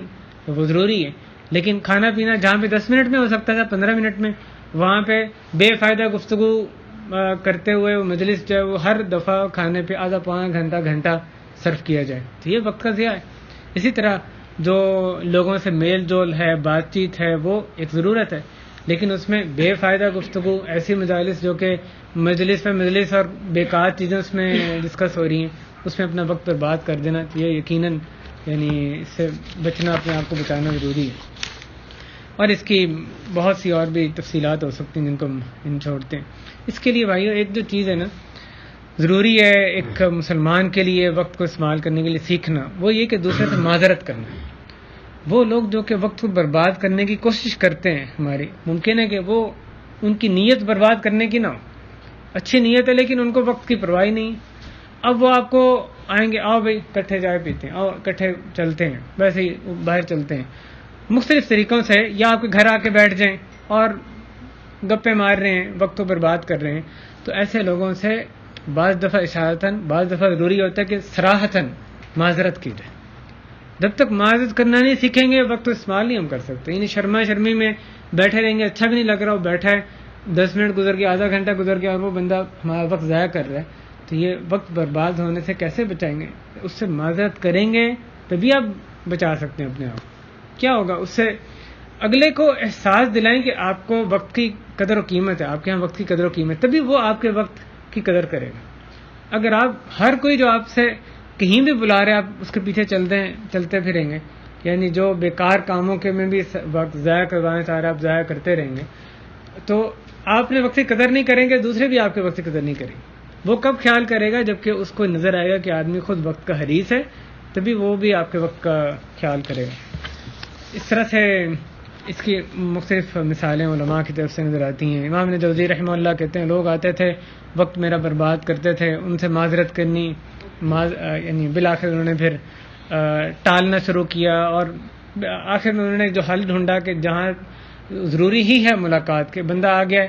وہ ضروری ہے، لیکن کھانا پینا جہاں پہ 10 منٹ میں ہو سکتا تھا 15 منٹ میں، وہاں پہ بے فائدہ گفتگو کرتے ہوئے وہ مجلس جو ہے وہ ہر دفعہ کھانے پہ آدھا پونا گھنٹہ صرف کیا جائے، تو یہ وقت کا ضیاع ہے. اسی طرح جو لوگوں سے میل جول ہے، بات چیت ہے، وہ ایک ضرورت ہے، لیکن اس میں بے فائدہ گفتگو، ایسی مجالس جو کہ مجلس اور بیکار چیزیں اس میں ڈسکس ہو رہی ہیں، اس میں اپنا وقت برباد کر دینا، تو یہ یقیناً یعنی اس سے بچنا، اپنے آپ کو بچانا ضروری ہے. اور اس کی بہت سی اور بھی تفصیلات ہو سکتی ہیں جن کو ہم چھوڑتے ہیں. اس کے لیے بھائیو ایک جو چیز ہے نا، ضروری ہے ایک مسلمان کے لیے وقت کو استعمال کرنے کے لیے سیکھنا، وہ یہ کہ دوسرے سے معذرت کرنا. وہ لوگ جو کہ وقت کو برباد کرنے کی کوشش کرتے ہیں، ہماری ممکن ہے کہ وہ ان کی نیت برباد کرنے کی نہ ہو، اچھی نیت ہے لیکن ان کو وقت کی پرواہ نہیں. اب وہ آپ کو آئیں گے، آؤ بھائی کٹھے چائے پیتے ہیں، آؤ کٹھے چلتے ہیں، ویسے ہی باہر چلتے ہیں مختلف طریقوں سے، یا آپ کے گھر آ کے بیٹھ جائیں اور گپے مار رہے ہیں، وقت کو برباد کر رہے ہیں. تو ایسے لوگوں سے بعض دفعہ اشارتاً، بعض دفعہ ضروری ہوتا ہے کہ صراحتاً معذرت کی جائے. جب تک معذرت کرنا نہیں سیکھیں گے وقت استعمال نہیں ہم کر سکتے. یعنی شرما شرمی میں بیٹھے رہیں گے، اچھا بھی نہیں لگ رہا، وہ بیٹھا ہے 10 منٹ گزر گیا، آدھا گھنٹہ گزر گیا، اور وہ بندہ ہمارا وقت ضائع کر رہا ہے. تو یہ وقت برباد ہونے سے کیسے بچائیں گے؟ اس سے معذرت کریں گے تبھی آپ بچا سکتے ہیں اپنے آپ. کیا ہوگا اس سے؟ اگلے کو احساس دلائیں کہ آپ کو وقت کی قدر و قیمت ہے، آپ کے یہاں وقت کی قدر و قیمت، تبھی وہ آپ کے وقت کی قدر کرے گا. اگر آپ ہر کوئی جو آپ سے کہیں بھی بلا رہے آپ اس کے پیچھے چلتے پھریں گے، یعنی جو بیکار کاموں کے میں بھی وقت ضائع کروانا چاہ رہے آپ ضائع کرتے رہیں گے، تو آپ نے وقت کی قدر نہیں کریں گے، دوسرے بھی آپ کے وقت کی قدر نہیں کریں گے. وہ کب خیال کرے گا؟ جبکہ اس کو نظر آئے گا کہ آدمی خود وقت کا حریص ہے، تبھی وہ بھی آپ کے وقت کا خیال کرے گا. اس طرح سے اس کی مختلف مثالیں علماء کی طرف سے نظر آتی ہیں. امام ابن جوزی رحمہ اللہ کہتے ہیں لوگ آتے تھے وقت میرا برباد کرتے تھے، ان سے معذرت کرنی، یعنی بالآخر انہوں نے پھر ٹالنا شروع کیا، اور آخر میں انہوں نے جو حل ڈھونڈا کہ جہاں ضروری ہی ہے ملاقات کے، بندہ آ گیا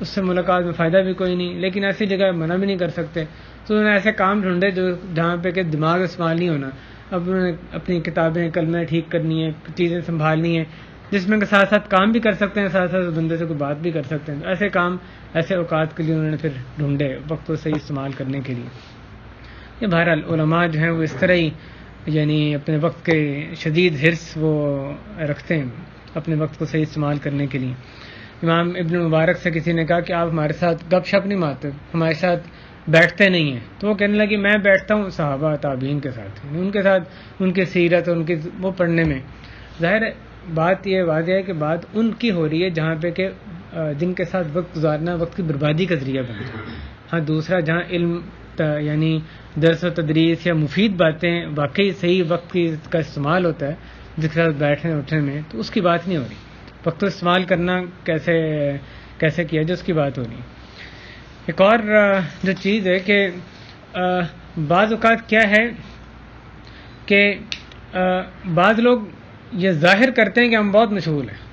اس سے ملاقات میں فائدہ بھی کوئی نہیں، لیکن ایسی جگہ منع بھی نہیں کر سکتے، تو انہوں نے ایسے کام ڈھونڈے جو جہاں پہ کہ دماغ استعمال نہیں ہونا. اب انہوں نے اپنی کتابیں کلمیں ٹھیک کرنی ہے، چیزیں سنبھالنی ہیں، جس میں ساتھ ساتھ کام بھی کر سکتے ہیں، ساتھ ساتھ بندے سے کوئی بات بھی کر سکتے ہیں. ایسے کام، ایسے اوقات کے لیے انہوں نے پھر ڈھونڈے وقت کو صحیح استعمال کرنے کے لیے. یہ بہرحال علماء جو ہیں وہ اس طرح ہی یعنی اپنے وقت کے شدید حرص وہ رکھتے ہیں اپنے وقت کو صحیح استعمال کرنے کے لیے. امام ابن مبارک سے کسی نے کہا کہ آپ ہمارے ساتھ گپ شپ نہیں مارتے، ہمارے ساتھ بیٹھتے نہیں ہیں، تو وہ کہنے لگے میں بیٹھتا ہوں صحابہ تابعین کے ساتھ، ان کے ساتھ ان کی سیرت، ان کی وہ پڑھنے میں. ظاہر ہے بات یہ واضح ہے کہ بات ان کی ہو رہی ہے جہاں پہ کہ جن کے ساتھ وقت گزارنا وقت کی بربادی کا ذریعہ بنتا ہے. ہاں دوسرا جہاں علم یعنی درس و تدریس یا مفید باتیں واقعی صحیح وقت کا استعمال ہوتا ہے جس کے ساتھ بیٹھنے اٹھنے میں، تو اس کی بات نہیں ہو رہی. وقت کو استعمال کرنا کیسے کیا جائے اس کی بات ہو رہی ہے. ایک اور جو چیز ہے کہ بعض اوقات کیا ہے کہ بعض لوگ یہ ظاہر کرتے ہیں کہ ہم بہت مشغول ہیں،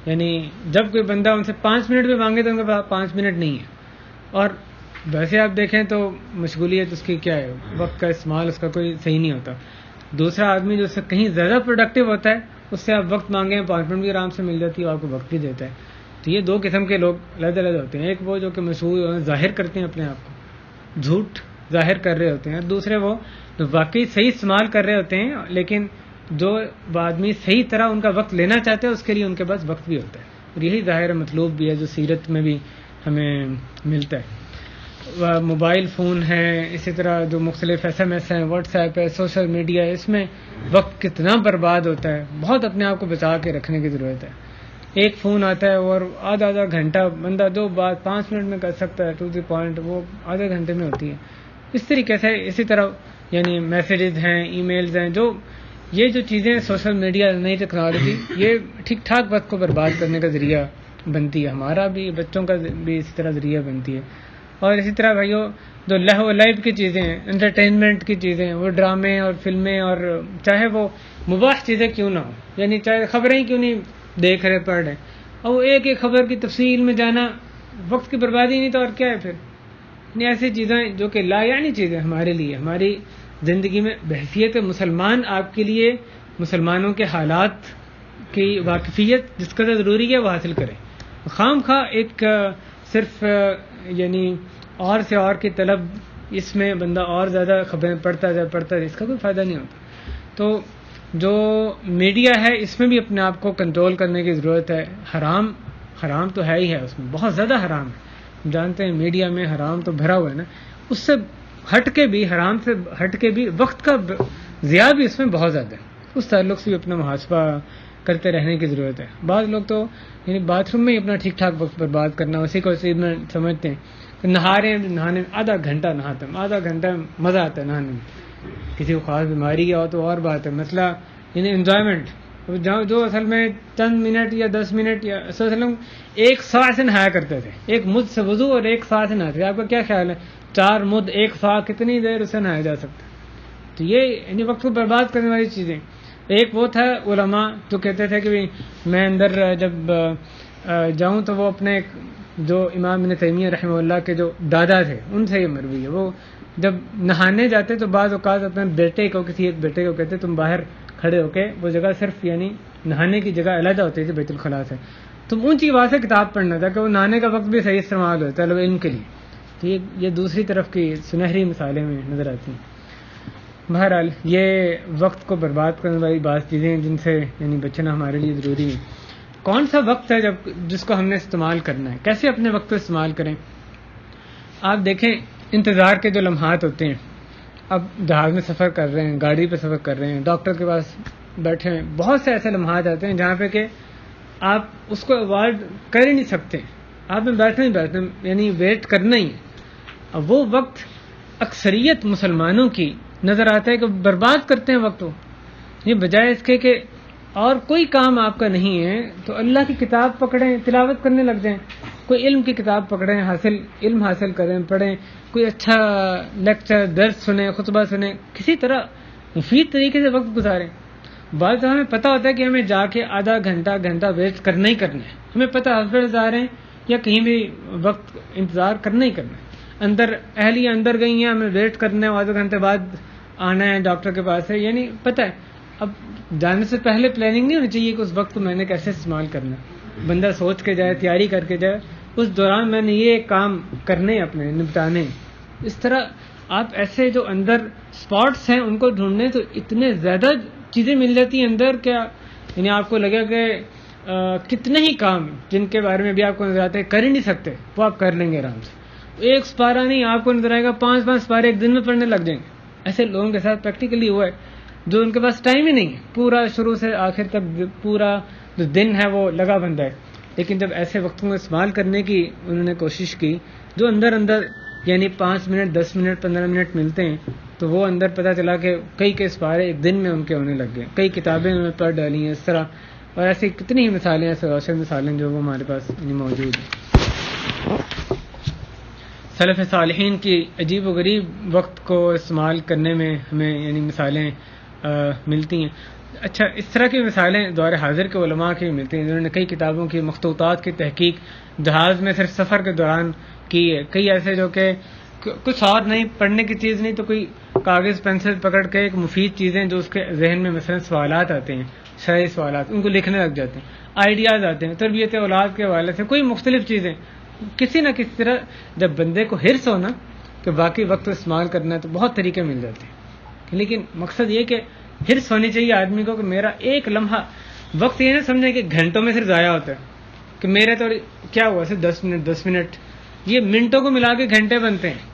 یعنی جب کوئی بندہ ان سے 5 منٹ بھی مانگے تو ان کے پاس 5 منٹ نہیں ہے، اور ویسے آپ دیکھیں تو مشغولیت اس کی کیا ہے، وقت کا استعمال اس کا کوئی صحیح نہیں ہوتا. دوسرا آدمی جو اس سے کہیں زیادہ پروڈکٹیو ہوتا ہے اس سے آپ وقت مانگیں 5 منٹ بھی آرام سے مل جاتی ہے، آپ کو وقت بھی دیتا ہے. تو یہ دو قسم کے لوگ علیحدہ علیحدہ ہوتے ہیں. ایک وہ جو کہ مشغول ظاہر کرتے ہیں اپنے آپ کو، جھوٹ ظاہر کر رہے ہوتے ہیں، دوسرے وہ جو واقعی صحیح استعمال کر رہے ہوتے ہیں، لیکن جو آدمی صحیح طرح ان کا وقت لینا چاہتے ہیں اس کے لیے ان کے پاس وقت بھی ہوتا ہے. اور یہی ظاہر مطلوب بھی ہے جو سیرت میں بھی ہمیں ملتا ہے. موبائل فون ہے، اسی طرح جو مختلف SMS ہیں، واٹس ایپ ہے، سوشل میڈیا ہے، اس میں وقت کتنا برباد ہوتا ہے. بہت اپنے آپ کو بچا کے رکھنے کی ضرورت ہے. ایک فون آتا ہے اور آدھا گھنٹہ بندہ جو بات 5 منٹ میں کر سکتا ہے ٹو دی پوائنٹ، وہ آدھے گھنٹے میں ہوتی ہے. اس طریقے سے اسی طرح یعنی میسیجز ہیں، ای میلز ہیں، یہ جو چیزیں سوشل میڈیا، نئی ٹیکنالوجی، یہ ٹھیک ٹھاک وقت کو برباد کرنے کا ذریعہ بنتی ہے. ہمارا بھی، بچوں کا بھی اسی طرح ذریعہ بنتی ہے. اور اسی طرح بھائیو جو لہو و لعب کی چیزیں ہیں، انٹرٹینمنٹ کی چیزیں، وہ ڈرامے اور فلمیں، اور چاہے وہ مباح چیزیں کیوں نہ ہوں، یعنی چاہے خبریں کیوں نہیں دیکھ رہے پڑھ رہے، اور وہ ایک ایک خبر کی تفصیل میں جانا وقت کی بربادی نہیں تو اور کیا ہے پھر. یعنی ایسی چیزیں جو کہ لا یعنی چیزیں ہمارے لیے، ہماری زندگی میں بحیثیت مسلمان آپ کے لیے مسلمانوں کے حالات کی واقفیت جس قدر ضروری ہے وہ حاصل کریں. خام خواہ ایک صرف یعنی اور سے اور کی طلب، اس میں بندہ اور زیادہ خبریں پڑھتا جائے، اس کا کوئی فائدہ نہیں ہوتا. تو جو میڈیا ہے اس میں بھی اپنے آپ کو کنٹرول کرنے کی ضرورت ہے. حرام تو ہے ہی ہے، اس میں بہت زیادہ حرام ہے. ہم جانتے ہیں میڈیا میں حرام تو بھرا ہوا ہے نا، اس سے ہٹ کے بھی، حرام سے ہٹ کے بھی وقت کا ضیاع بھی اس میں بہت زیادہ ہے. اس تعلق سے بھی اپنا محاسبہ کرتے رہنے کی ضرورت ہے. بعض لوگ تو یعنی باتھ روم میں ہی اپنا ٹھیک ٹھاک وقت برباد کرنا اسی کو میں سمجھتے ہیں کہ نہا رہے ہیں، نہانے میں آدھا گھنٹہ نہاتے ہیں، آدھا گھنٹہ مزہ آتا ہے نہانے میں. کسی کو خاص بیماری ہو تو اور بات ہے، مسئلہ یعنی انجوائمنٹ، جو اصل میں چند منٹ یا 10 منٹ یا ایک سا سے نہایا کرتے تھے، ایک مدھ سے وضو اور ایک سا سے نہاتے تھے. آپ کا کیا خیال ہے 4 مدھ 1 سا کتنی دیر اسے نہایا جا سکتا ہے؟ تو یہ یعنی وقت کو برباد کرنے والی چیزیں. ایک وہ تھا علماء جو کہتے تھے کہ میں اندر جب جاؤں تو وہ اپنے جو امام ابن تیمیہ رحمہ اللہ کے جو دادا تھے ان سے یہ مروی ہے، وہ جب نہانے جاتے تو بعض اوقات اپنے بیٹے کو، کسی ایک بیٹے کو کہتے تم باہر کھڑے ہو کے، وہ جگہ صرف یعنی نہانے کی جگہ علیحدہ ہوتی تھی بیت الخلاء سے، تم اونچی آواز سے کتاب پڑھنا تھا کہ وہ نہانے کا وقت بھی صحیح استعمال ہو طالب علم کے لیے. تو یہ دوسری طرف کی سنہری مثالیں میں نظر آتی ہیں. بہرحال یہ وقت کو برباد کرنے والی بعض چیزیں ہیں جن سے یعنی بچنا ہمارے لیے ضروری ہے. کون سا وقت ہے جس کو ہم نے استعمال کرنا ہے، کیسے اپنے وقت کو استعمال کریں. آپ دیکھیں انتظار کے جو لمحات ہوتے ہیں، اب جہاز میں سفر کر رہے ہیں، گاڑی پہ سفر کر رہے ہیں، ڈاکٹر کے پاس بیٹھے ہیں، بہت سے ایسے لمحات آتے ہیں جہاں پہ کہ آپ اس کو اوائڈ کر ہی نہیں سکتے. آپ میں بیٹھنا یعنی ویٹ کرنا ہی ہے. اب وہ وقت اکثریت مسلمانوں کی نظر آتا ہے کہ برباد کرتے ہیں وقت. یہ بجائے اس کے کہ اور کوئی کام آپ کا نہیں ہے تو اللہ کی کتاب پکڑیں، تلاوت کرنے لگ جائیں. کوئی علم کی کتاب پکڑیں، علم حاصل کریں، پڑھیں، کوئی اچھا لیکچر، درس سنیں، خطبہ سنیں، کسی طرح مفید طریقے سے وقت گزاریں. بعض ہمیں پتہ ہوتا ہے کہ ہمیں جا کے آدھا گھنٹہ ویٹ کرنا ہی کرنا ہے. ہمیں پتہ ہاسپٹل جا رہے ہیں یا کہیں بھی وقت انتظار کرنا ہی کرنا ہے. اہلیہ اندر گئی ہیں، ہمیں ویٹ کرنا ہے، آدھے گھنٹے بعد آنا ہے ڈاکٹر کے پاس ہے، یعنی پتہ ہے. اب جانے سے پہلے پلاننگ نہیں ہونی چاہیے کہ اس وقت کو میں نے کیسے استعمال کرنا ہے. بندہ سوچ کے جائے، تیاری کر کے جائے، اس دوران میں نے یہ کام کرنے، اپنے نپٹانے. اس طرح آپ ایسے جو اندر سپاٹس ہیں ان کو ڈھونڈنے تو اتنے زیادہ چیزیں مل جاتی ہیں اندر، کیا یعنی آپ کو لگے کہ کتنے ہی کام جن کے بارے میں بھی آپ کو نظر آتے کر ہی نہیں سکتے وہ آپ کر لیں گے آرام سے. ایک سپارہ نہیں، آپ کو نظر آئے گا 5 سپارے ایک دن میں پڑھنے لگ جائیں گے. ایسے لوگوں کے ساتھ پریکٹیکلی ہوا ہے جو ان کے پاس ٹائم ہی نہیں ہے، پورا شروع سے آخر تک پورا جو دن ہے وہ لگا بندہ ہے. لیکن جب ایسے وقتوں کو استعمال کرنے کی انہوں نے کوشش کی جو اندر یعنی 5 منٹ 10 منٹ 15 منٹ ملتے ہیں، تو وہ اندر پتہ چلا کہ کئی سپارے ایک دن میں ان کے ہونے لگ گئے، کئی کتابیں انہوں نے پڑھ ڈالی ہیں اس طرح. اور ایسی کتنی ہی مثالیں، ایسے روشن مثالیں جو وہ ہمارے پاس موجود ہیں. سلف صالحین کی عجیب و غریب وقت کو استعمال کرنے میں ہمیں یعنی مثالیں ملتی ہیں. اچھا، اس طرح کی مثالیں دور حاضر کے علماء کی ملتی ہیں جنہوں نے کئی کتابوں کی مخطوطات کی تحقیق جہاز میں صرف سفر کے دوران کی ہے. کئی ایسے جو کہ کچھ اور نہیں، پڑھنے کی چیز نہیں تو کوئی کاغذ پینسل پکڑ کے ایک مفید چیزیں جو اس کے ذہن میں مثلا سوالات آتے ہیں، شرعی سوالات، ان کو لکھنے لگ جاتے ہیں، آئیڈیاز آتے ہیں تربیت اولاد کے حوالے سے، کوئی مختلف چیزیں. کسی نہ کسی طرح جب بندے کو حرص ہونا کہ باقی وقت استعمال کرنا ہے تو بہت طریقے مل جاتے ہیں. لیکن مقصد یہ کہ حرص ہونی چاہیے آدمی کو کہ میرا ایک لمحہ وقت یہ نہ سمجھے کہ گھنٹوں میں صرف ضائع ہوتا ہے کہ میرے تو کیا ہوا صرف 10 منٹ، یہ منٹوں کو ملا کے گھنٹے بنتے ہیں.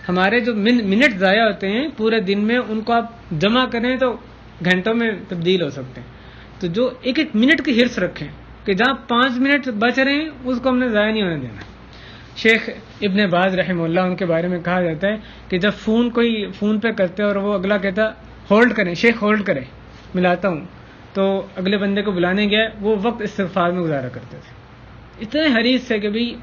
ہمارے جو منٹ ضائع ہوتے ہیں پورے دن میں، ان کو آپ جمع کریں تو گھنٹوں میں تبدیل ہو سکتے ہیں. تو جو ایک ایک منٹ کی حرص رکھیں کہ جہاں 5 منٹ بچ رہے ہیں اس کو ہم نے ضائع نہیں ہونے دینا. شیخ ابن باز رحمہ اللہ، ان کے بارے میں کہا جاتا ہے کہ جب کوئی فون پہ کرتے اور وہ اگلا کہتا ہولڈ کریں، شیخ ہولڈ کریں، ملاتا ہوں، تو اگلے بندے کو بلانے گیا، وہ وقت استغفار میں گزارا کرتے تھے. اتنے حریص سے کہ بھئی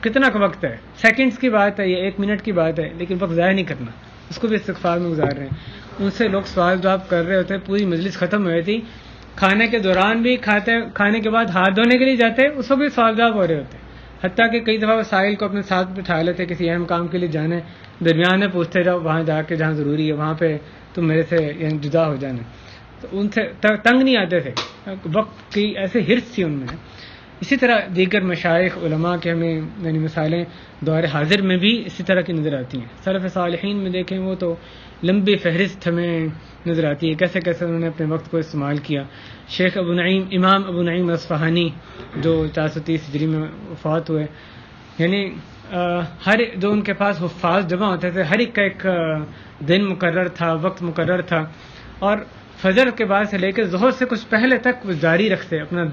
کتنا وقت ہے، سیکنڈز کی بات ہے یا 1 منٹ کی بات ہے، لیکن وقت ضائع نہیں کرنا، اس کو بھی استغفار میں گزار رہے ہیں. ان سے لوگ سوال جواب کر رہے ہوتے، پوری مجلس ختم ہوئی تھی، کھانے کے دوران بھی کھانے کے بعد ہاتھ دھونے کے لیے جاتے، اس کو بھی سوال جواب ہو رہے ہوتے. حتیٰ کہ کئی دفعہ وسائل کو اپنے ساتھ بٹھا لیتے، کسی اہم کام کے لیے جانے، درمیان میں پوچھتے جاؤ وہاں جا کے جہاں ضروری ہے وہاں پہ تم میرے سے یعنی جدا ہو جانا. تو ان سے تنگ نہیں آتے تھے، وقت کی ایسے حرص تھی ان میں. اسی طرح دیگر مشائخ علماء کے ہمیں یعنی مثالیں دور حاضر میں بھی اسی طرح کی نظر آتی ہیں. سلف صالحین میں دیکھیں وہ تو لمبی فہرست ہمیں نظر آتی ہے، کیسے کیسے انہوں نے اپنے وقت کو استعمال کیا. شیخ امام ابو نعیم اصفہانی جو 430 ہجری میں وفات ہوئے، یعنی ہر جو ان کے پاس حفاظ جمع ہوتے تھے، ہر ایک کا ایک دن مقرر تھا، وقت مقرر تھا، اور فجر کے بعد سے لے کے ظہر سے کچھ پہلے تک وہ جاری رکھتے، اپنا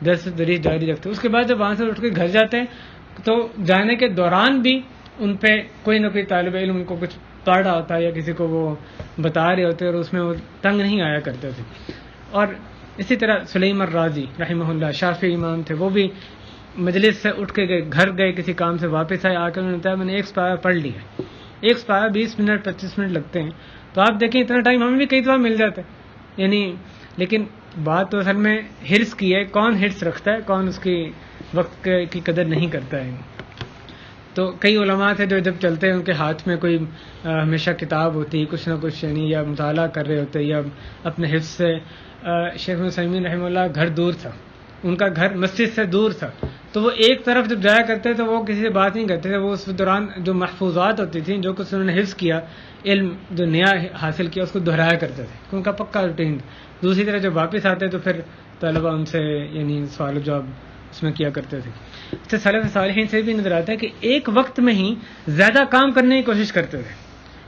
درس تدریس جاری رکھتے. اس کے بعد جب وہاں سے اٹھ کے گھر جاتے ہیں تو جانے کے دوران بھی ان پہ کوئی نہ کوئی طالب علم ان کو کچھ پڑھ رہا ہوتا ہے یا کسی کو وہ بتا رہے ہوتے اور اس میں وہ تنگ نہیں آیا کرتے تھے. اور اسی طرح سلیم الرازی رحمہ اللہ شافعی امام تھے، وہ بھی مجلس سے اٹھ کے گھر گئے، کسی کام سے واپس آئے، آ کے انہوں نے بتایا میں نے ایک سپارہ پڑھ لیا. ایک سپارہ 20 منٹ 25 منٹ لگتے ہیں. تو آپ دیکھیں اتنا ٹائم ہمیں بھی کئی دفعہ مل جاتا ہے یعنی. لیکن بات تو اصل میں حرص کی ہے، کون حرص رکھتا ہے، کون اس کی وقت کی قدر نہیں کرتا ہے. تو کئی علماء تھے جو جب چلتے ہیں ان کے ہاتھ میں کوئی ہمیشہ کتاب ہوتی، کچھ نہ کچھ یعنی یا مطالعہ کر رہے ہوتے یا اپنے حفظ سے. شیخ عثیمین رحمہ اللہ گھر دور تھا، ان کا گھر مسجد سے دور تھا، تو وہ ایک طرف جب جایا کرتے تو وہ کسی سے بات نہیں کرتے تھے. وہ اس دوران جو محفوظات ہوتی تھیں، جو کچھ انہوں نے حفظ کیا، علم جو نیا حاصل کیا، اس کو دہرایا کرتے تھے، ان کا پکا روٹین. دوسری طرف جب واپس آتے تو پھر طلبہ ان سے یعنی سوال و جواب اس میں کیا کرتے تھے. اس سے سلف صالحین سے بھی نظر آتا ہے کہ ایک وقت میں ہی زیادہ کام کرنے کی کوشش کرتے تھے.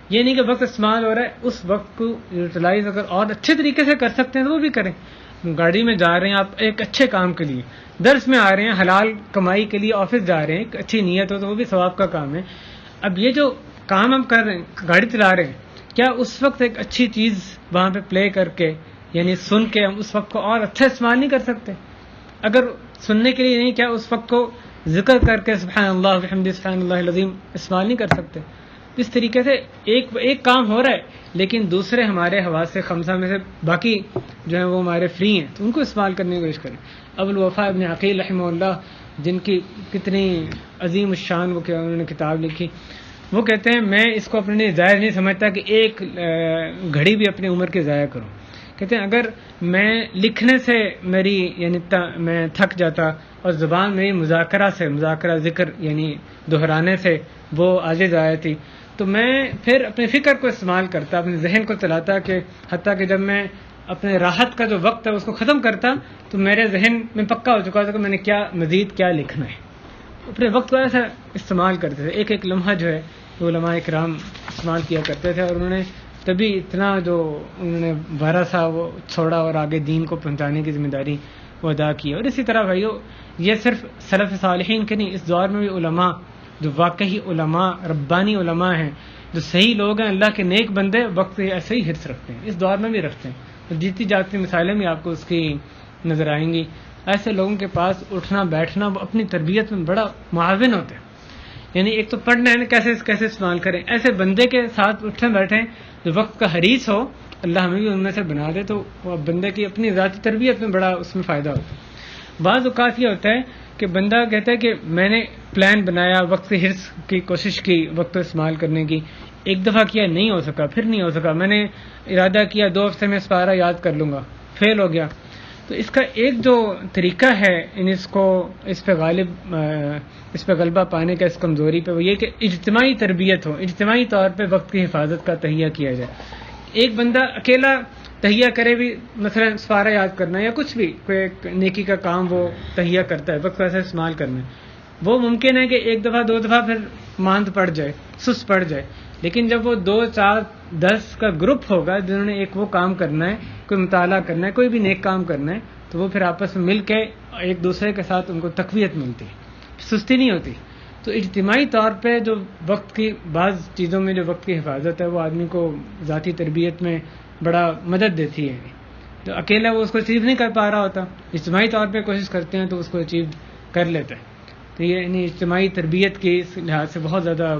یہ نہیں کہ وقت استعمال ہو رہا ہے، اس وقت کو یوٹیلائز اگر اور اچھے طریقے سے کر سکتے ہیں تو وہ بھی کریں. گاڑی میں جا رہے ہیں آپ ایک اچھے کام کے لیے، درس میں آ رہے ہیں حلال کمائی کے لیے، آفس جا رہے ہیں، ایک اچھی نیت ہو تو وہ بھی ثواب کا کام ہے. اب یہ جو کام ہم کر رہے ہیں، گاڑی چلا رہے ہیں، کیا اس وقت ایک اچھی چیز وہاں پہ پلے کر کے یعنی سن کے ہم اس وقت کو اور اچھا استعمال نہیں کر سکتے؟ اگر سننے کے لیے نہیں، کیا اس وقت کو ذکر کر کے سبحان اللہ وبحمدہ سبحان اللہ العظیم استعمال نہیں کر سکتے؟ اس طریقے سے ایک کام ہو رہا ہے لیکن دوسرے ہمارے حواس خمسہ میں سے باقی جو ہیں وہ ہمارے فری ہیں، تو ان کو استعمال کرنے کی کوشش کریں. ابو الوفا ابن عقیل رحمہ اللہ، جن کی کتنی عظیم الشان انہوں نے کتاب لکھی، وہ کہتے ہیں میں اس کو اپنے لیے ظاہر نہیں سمجھتا کہ ایک گھڑی بھی اپنی عمر کے ضائع کروں. کہتے ہیں اگر میں لکھنے سے میری یعنی میں تھک جاتا اور زبان میری مذاکرہ ذکر یعنی دہرانے سے وہ آگے جایا تھی، تو میں پھر اپنے فکر کو استعمال کرتا، اپنے ذہن کو چلاتا، کہ حتیٰ کہ جب میں اپنے راحت کا جو وقت ہے اس کو ختم کرتا تو میرے ذہن میں پکا ہو چکا تھا کہ میں نے مزید کیا لکھنا ہے. اپنے وقت کو ایسا استعمال کرتے تھے، ایک ایک لمحہ جو ہے وہ علماء کرام استعمال کیا کرتے تھے، اور انہوں نے تبھی اتنا جو انہوں نے بھرا سا وہ چھوڑا اور آگے دین کو پہنچانے کی ذمہ داری وہ ادا کی. اور اسی طرح بھائیو، یہ صرف سلف صالحین کے نہیں، اس دور میں بھی علماء جو واقعی علماء ربانی علماء ہیں، جو صحیح لوگ ہیں، اللہ کے نیک بندے، وقت ایسے ہی حرص رکھتے ہیں، اس دور میں بھی رکھتے ہیں. جیتی جاتی مثالیں بھی آپ کو اس کی نظر آئیں گی. ایسے لوگوں کے پاس اٹھنا بیٹھنا وہ اپنی تربیت میں بڑا معاون ہوتے ہیں. یعنی ایک تو پڑھنا ہے نا کیسے استعمال کریں. ایسے بندے کے ساتھ اٹھیں بیٹھیں جو وقت کا حریص ہو, اللہ ہمیں بھی ان میں سے بنا دے, تو وہ بندے کی اپنی ذاتی تربیت میں بڑا اس میں فائدہ ہوتا ہے. بعض اوقات یہ ہوتا ہے کہ بندہ کہتا ہے کہ میں نے پلان بنایا, وقت کی حرص کی کوشش کی وقت کو استعمال کرنے کی, ایک دفعہ کیا نہیں ہو سکا, پھر نہیں ہو سکا, میں نے ارادہ کیا 2 ہفتے میں سپارہ یاد کر لوں گا, فیل ہو گیا. تو اس کا ایک جو طریقہ ہے اس پہ غلبہ پانے کا, اس کمزوری پہ, وہ یہ کہ اجتماعی تربیت ہو, اجتماعی طور پہ وقت کی حفاظت کا تہیہ کیا جائے. ایک بندہ اکیلا تہیہ کرے بھی, مثلا سپارہ یاد کرنا یا کچھ بھی کوئی ایک نیکی کا کام وہ تہیہ کرتا ہے, وقت کیسے استعمال کرنا ہے, وہ ممکن ہے کہ 1 دفعہ 2 دفعہ پھر ماند پڑ جائے, سست پڑ جائے. لیکن جب وہ 2 4 10 کا گروپ ہوگا جنہوں نے ایک وہ کام کرنا ہے, کوئی مطالعہ کرنا ہے, کوئی بھی نیک کام کرنا ہے, تو وہ پھر آپس میں مل کے ایک دوسرے کے ساتھ ان کو تقویت ملتی ہے, سستی نہیں ہوتی. تو اجتماعی طور پہ جو وقت کی بعض چیزوں میں جو وقت کی حفاظت ہے وہ آدمی کو ذاتی تربیت میں بڑا مدد دیتی ہے. جو اکیلا وہ اس کو اچیو نہیں کر پا رہا ہوتا, اجتماعی طور پہ کوشش کرتے ہیں تو اس کو اچیو کر لیتا ہے. تو یہ یعنی اجتماعی تربیت کے اس لحاظ سے بہت زیادہ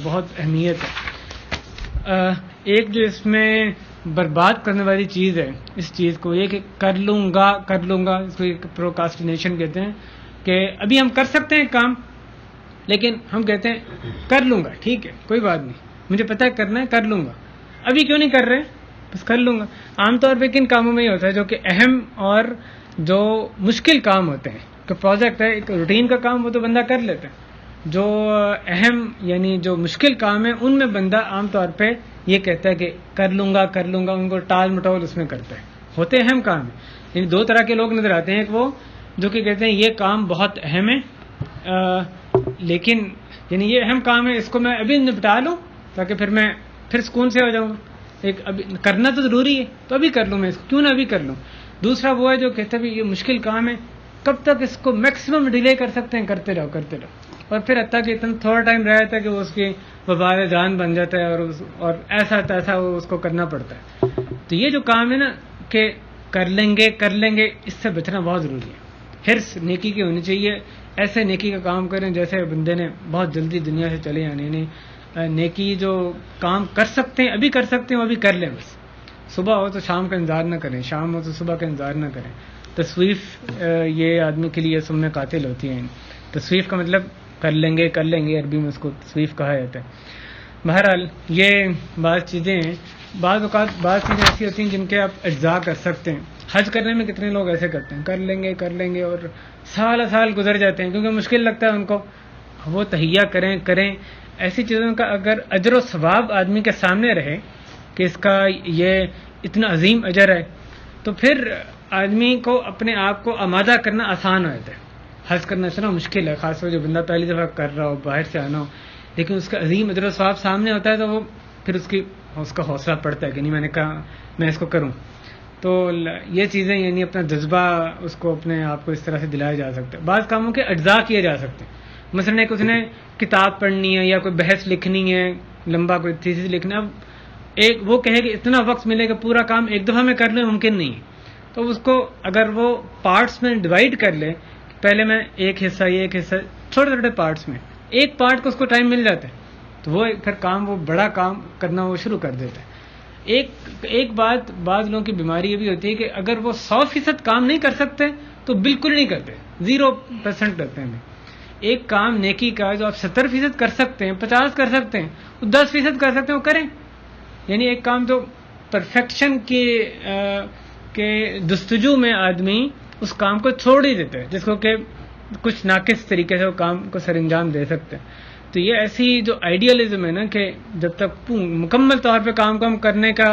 بہت اہمیت ہے. ایک جو اس میں برباد کرنے والی چیز ہے اس چیز کو, یہ کہ کر لوں گا, اس کو پروکاسٹینیشن کہتے ہیں, کہ ابھی ہم کر سکتے ہیں کام لیکن ہم کہتے ہیں کر لوں گا, ٹھیک ہے کوئی بات نہیں, مجھے پتہ ہے کرنا ہے, کر لوں گا, ابھی کیوں نہیں کر رہے, بس کر لوں گا. عام طور پہ کن کاموں میں یہ ہوتا ہے جو کہ اہم اور جو مشکل کام ہوتے ہیں, کہ پروجیکٹ ہے ایک روٹین کا کام, وہ تو بندہ کر لیتا ہے. جو اہم یعنی جو مشکل کام ہے ان میں بندہ عام طور پہ یہ کہتا ہے کہ کر لوں گا, ان کو ٹال مٹول اس میں کرتا ہے. ہوتے اہم کام ہیں, یعنی 2 طرح کے لوگ نظر آتے ہیں. ایک وہ جو کہ کہتے ہیں یہ کام بہت اہم ہے, لیکن یعنی یہ اہم کام ہے, اس کو میں ابھی نپٹا لوں تاکہ پھر سکون سے ہو جاؤں. ایک ابھی کرنا تو ضروری ہے تو ابھی کر لوں, میں اس کو کیوں نہ ابھی کر لوں. دوسرا وہ ہے جو کہتا ہے یہ مشکل کام ہے, کب تک اس کو میکسیمم ڈیلے کر سکتے ہیں, کرتے رہو, اور پھر حتیٰ کہ اتنا تھوڑا ٹائم رہ جاتا ہے کہ وہ اس کی وبال جان بن جاتا ہے, اور ایسا تیسا وہ اس کو کرنا پڑتا ہے. تو یہ جو کام ہے نا کہ کر لیں گے, اس سے بچنا بہت ضروری ہے. حرص نیکی کی ہونی چاہیے, ایسے نیکی کا کام کریں جیسے بندے نے بہت جلدی دنیا سے چلے جانے. یعنی نیکی جو کام کر سکتے ہیں, ابھی کر سکتے ہیں, وہ ابھی کر لیں. بس صبح ہو تو شام کا انتظار نہ کریں, شام ہو تو صبح کا انتظار نہ کریں. تصویف یہ آدمی کے لیے سم قاتل ہوتی ہے. تصویف کا مطلب کر لیں گے, عربی میں اس کو تصویف کہا جاتا ہے. بہرحال یہ بعض چیزیں ہیں, بعض اوقات بعض چیزیں ایسی ہوتی ہیں جن کے آپ اجزاء کر سکتے ہیں. حج کرنے میں کتنے لوگ ایسے کرتے ہیں, کر لیں گے اور سال گزر جاتے ہیں کیونکہ مشکل لگتا ہے ان کو. وہ تہیہ کریں. ایسی چیزوں کا اگر اجر و ثواب آدمی کے سامنے رہے کہ اس کا یہ اتنا عظیم اجر ہے, تو پھر آدمی کو اپنے آپ کو آمادہ کرنا آسان ہو جاتا ہے. حج کرنا اتنا مشکل ہے, خاص طور جو بندہ پہلی دفعہ کر رہا ہو, باہر سے آنا ہو, لیکن اس کا عظیم اجر و ثواب سامنے ہوتا ہے تو وہ پھر اس کا حوصلہ پڑتا ہے کہ نہیں, میں نے کہا میں اس کو کروں. تو یہ چیزیں یعنی اپنا جذبہ اس کو اپنے آپ کو اس طرح سے دلایا جا سکتا ہے. بعض کاموں کے اجزاء کیے جا سکتے ہیں. مثلا اس نے کتاب پڑھنی ہے یا کوئی بحث لکھنی ہے, لمبا کوئی تھیسس لکھنا, اب ایک وہ کہے کہ اتنا وقت ملے گا پورا کام ایک دفعہ میں کر لیں, ممکن نہیں ہے. تو اس کو اگر وہ پارٹس میں ڈیوائڈ کر لے, پہلے میں ایک حصہ چھوٹے پارٹس میں, ایک پارٹ کو اس کو ٹائم مل جاتا ہے, تو وہ پھر وہ بڑا کام کرنا وہ شروع کر دیتا ہے. ایک بات بعض لوگوں کی بیماری یہ بھی ہوتی ہے کہ اگر وہ 100% کام نہیں کر سکتے تو بالکل نہیں کرتے, 0% کرتے ہیں. ایک کام نیکی کا جو آپ 70% کر سکتے ہیں, 50 کر سکتے ہیں, 10% کر سکتے ہیں, وہ کریں. یعنی ایک کام تو پرفیکشن کے جستجو میں آدمی اس کام کو چھوڑ ہی دیتا ہے جس کو کہ کچھ ناقص طریقے سے وہ کام کو سر انجام دے سکتے ہیں. تو یہ ایسی جو آئیڈیالزم ہے نا کہ جب تک مکمل طور پہ کام کرنے کا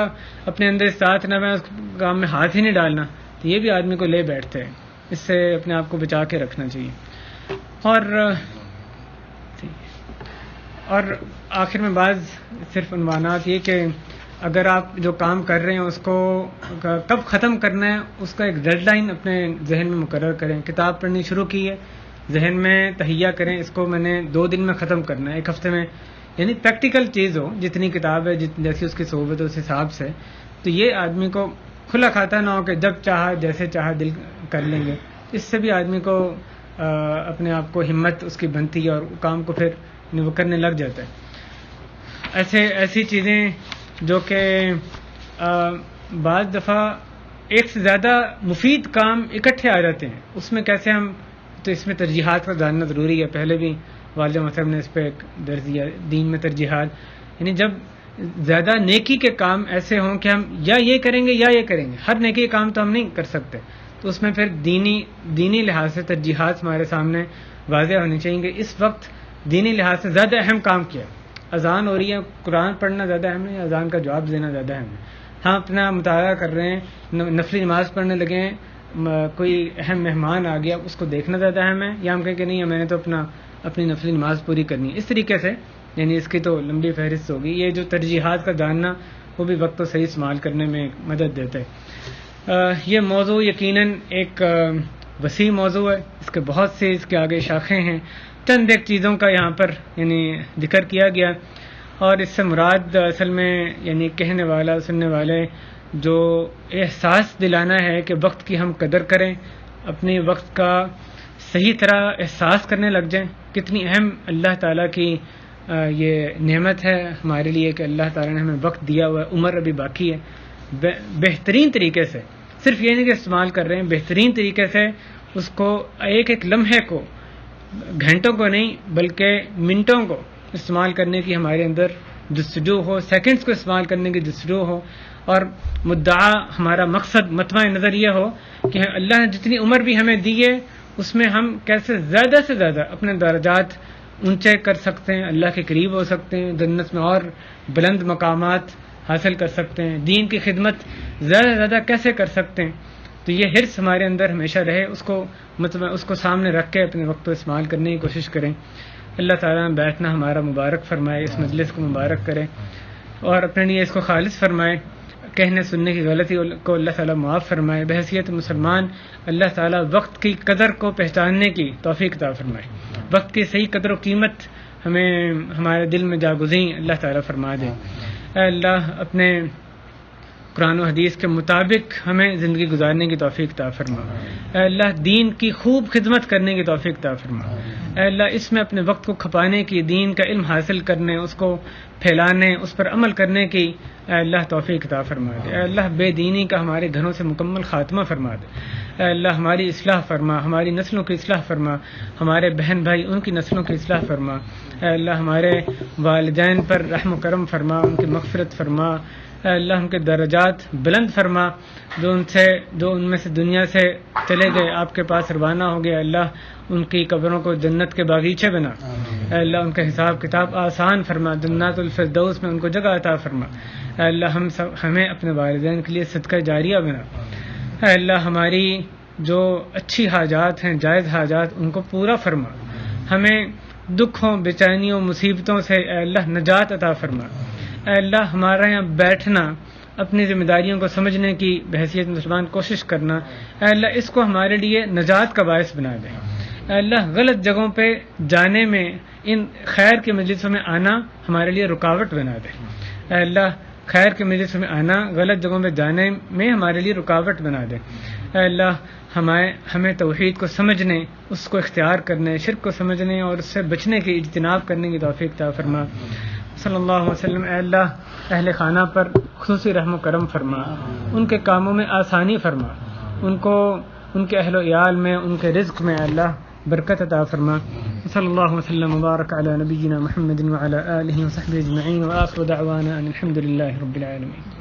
اپنے اندر ساتھ نہ میں اس کام میں ہاتھ ہی نہیں ڈالنا, تو یہ بھی آدمی کو لے بیٹھتے ہیں. اس سے اپنے آپ کو بچا کے رکھنا چاہیے. اور آخر میں بعض صرف عنوانات یہ کہ اگر آپ جو کام کر رہے ہیں اس کو کب ختم کرنا ہے اس کا ایک ڈیڈ لائن اپنے ذہن میں مقرر کریں. کتاب پڑھنی شروع کی ہے, ذہن میں تہیہ کریں اس کو میں نے 2 دن میں ختم کرنا ہے, 1 ہفتے میں, یعنی پریکٹیکل چیز ہو, جتنی کتاب ہے جیسی اس کی صحبت ہے اس حساب سے. تو یہ آدمی کو کھلا کھاتا نہ ہو کہ جب چاہا جیسے چاہا دل کر لیں گے. اس سے بھی آدمی کو اپنے آپ کو ہمت اس کی بنتی ہے اور کام کو پھر وہ کرنے لگ جاتا ہے. ایسی چیزیں جو کہ بعض دفعہ ایک سے زیادہ مفید کام اکٹھے آ جاتے ہیں, اس میں کیسے ہم, تو اس میں ترجیحات کا جاننا ضروری ہے. پہلے بھی والد محترم نے اس پہ ایک درس دیا, دین میں ترجیحات, یعنی جب زیادہ نیکی کے کام ایسے ہوں کہ ہم یا یہ کریں گے یا یہ کریں گے, ہر نیکی کے کام تو ہم نہیں کر سکتے, تو اس میں پھر دینی لحاظ سے ترجیحات ہمارے سامنے واضح ہونی چاہیے کہ اس وقت دینی لحاظ سے زیادہ اہم کام کیا ہے. اذان ہو رہی ہے, قرآن پڑھنا زیادہ اہم ہے, اذان کا جواب دینا زیادہ اہم ہے. ہاں اپنا مطالعہ کر رہے ہیں, نفلی نماز پڑھنے لگے ہیں, کوئی اہم مہمان آ گیا, اس کو دیکھنا زیادہ اہم ہے, یا ہم کہیں کہ نہیں میں نے تو اپنی نفلی نماز پوری کرنی ہے. اس طریقے سے یعنی اس کی تو لمبی فہرست ہوگی. یہ جو ترجیحات کا جاننا وہ بھی وقت کو صحیح استعمال کرنے میں مدد دیتا ہے. یہ موضوع یقیناً ایک وسیع موضوع ہے, اس کے بہت سے اس کے آگے شاخیں ہیں. چند ایک چیزوں کا یہاں پر یعنی ذکر کیا گیا, اور اس سے مراد اصل میں یعنی کہنے والا سننے والے جو احساس دلانا ہے کہ وقت کی ہم قدر کریں, اپنے وقت کا صحیح طرح احساس کرنے لگ جائیں. کتنی اہم اللہ تعالیٰ کی یہ نعمت ہے ہمارے لیے کہ اللہ تعالیٰ نے ہمیں وقت دیا ہوا ہے, عمر ابھی باقی ہے. بہترین طریقے سے, صرف یہ نہیں کہ استعمال کر رہے ہیں, بہترین طریقے سے اس کو ایک ایک لمحے کو, گھنٹوں کو نہیں بلکہ منٹوں کو استعمال کرنے کی ہمارے اندر جستجو ہو, سیکنڈز کو استعمال کرنے کی جستجو ہو, اور مدعا ہمارا مقصد مطمع نظر یہ ہو کہ اللہ نے جتنی عمر بھی ہمیں دی ہے اس میں ہم کیسے زیادہ سے زیادہ اپنے درجات اونچے کر سکتے ہیں, اللہ کے قریب ہو سکتے ہیں, جنت میں اور بلند مقامات حاصل کر سکتے ہیں, دین کی خدمت زیادہ سے زیادہ کیسے کر سکتے ہیں. تو یہ حرص ہمارے اندر ہمیشہ رہے, اس کو سامنے رکھ کے اپنے وقت کو استعمال کرنے کی کوشش کریں. اللہ تعالیٰ بیٹھنا ہمارا مبارک فرمائے, اس مجلس کو مبارک کرے اور اپنے لیے اس کو خالص فرمائے. کہنے سننے کی غلطی کو اللہ تعالیٰ معاف فرمائے. بحیثیت مسلمان اللہ تعالیٰ وقت کی قدر کو پہچاننے کی توفیق عطا فرمائے. وقت کی صحیح قدر و قیمت ہمیں ہمارے دل میں جاگزیں اللہ تعالیٰ فرما دے. اے اللہ اپنے قرآن و حدیث کے مطابق ہمیں زندگی گزارنے کی توفیق عطا فرما. اے اللہ دین کی خوب خدمت کرنے کی توفیق عطا فرما. اے اللہ اس میں اپنے وقت کو کھپانے کی, دین کا علم حاصل کرنے, اس کو پھیلانے, اس پر عمل کرنے کی اے اللہ توفیق عطا فرما دے. اے اللہ بے دینی کا ہمارے گھروں سے مکمل خاتمہ فرما دے. اے اللہ ہماری اصلاح فرما, ہماری نسلوں کی اصلاح فرما, ہمارے بہن بھائی ان کی نسلوں کی اصلاح فرما. اے اللہ ہمارے والدین پر رحم و کرم فرما, ان کی مغفرت فرما. اے اللہ ان کے درجات بلند فرما, جو ان میں سے دنیا سے چلے گئے آپ کے پاس روانہ ہو گئے. اللہ ان کی قبروں کو جنت کے باغیچے بنا. اے اللہ ان کا حساب کتاب آسان فرما, جنات الفردوس میں ان کو جگہ عطا فرما. اے اللہ ہمیں اپنے والدین کے لیے صدقہ جاریہ بنا. اے اللہ ہماری جو اچھی حاجات ہیں, جائز حاجات, ان کو پورا فرما. ہمیں دکھوں, بے چینیوں, مصیبتوں سے اے اللہ نجات عطا فرما. اے اللہ ہمارا یہاں بیٹھنا, اپنی ذمہ داریوں کو سمجھنے کی بحیثیت مسلمان کوشش کرنا, اے اللہ اس کو ہمارے لیے نجات کا باعث بنا دے. اے اللہ غلط جگہوں پہ جانے میں, ان خیر کے مجلسوں میں آنا ہمارے لیے رکاوٹ بنا دے. اے اللہ خیر کے مجلسوں میں آنا غلط جگہوں پہ جانے میں ہمارے لیے رکاوٹ بنا دے. اے اللہ ہمیں توحید کو سمجھنے, اس کو اختیار کرنے, شرک کو سمجھنے اور اس سے بچنے کی اجتناب کرنے کی توفیق عطا فرما. صلی اللہ علیہ وسلم. اے اللہ اہل خانہ پر خصوصی رحم و کرم فرما, ان کے کاموں میں آسانی فرما, ان کے اہل و عیال میں, ان کے رزق میں اے اللہ برکت عطا فرما. صلی اللہ وسلم مبارک علی نبینا محمد وعلی آلہ وصحبہ اجمعین, وآخر دعوانا ان الحمد للہ رب العالمین.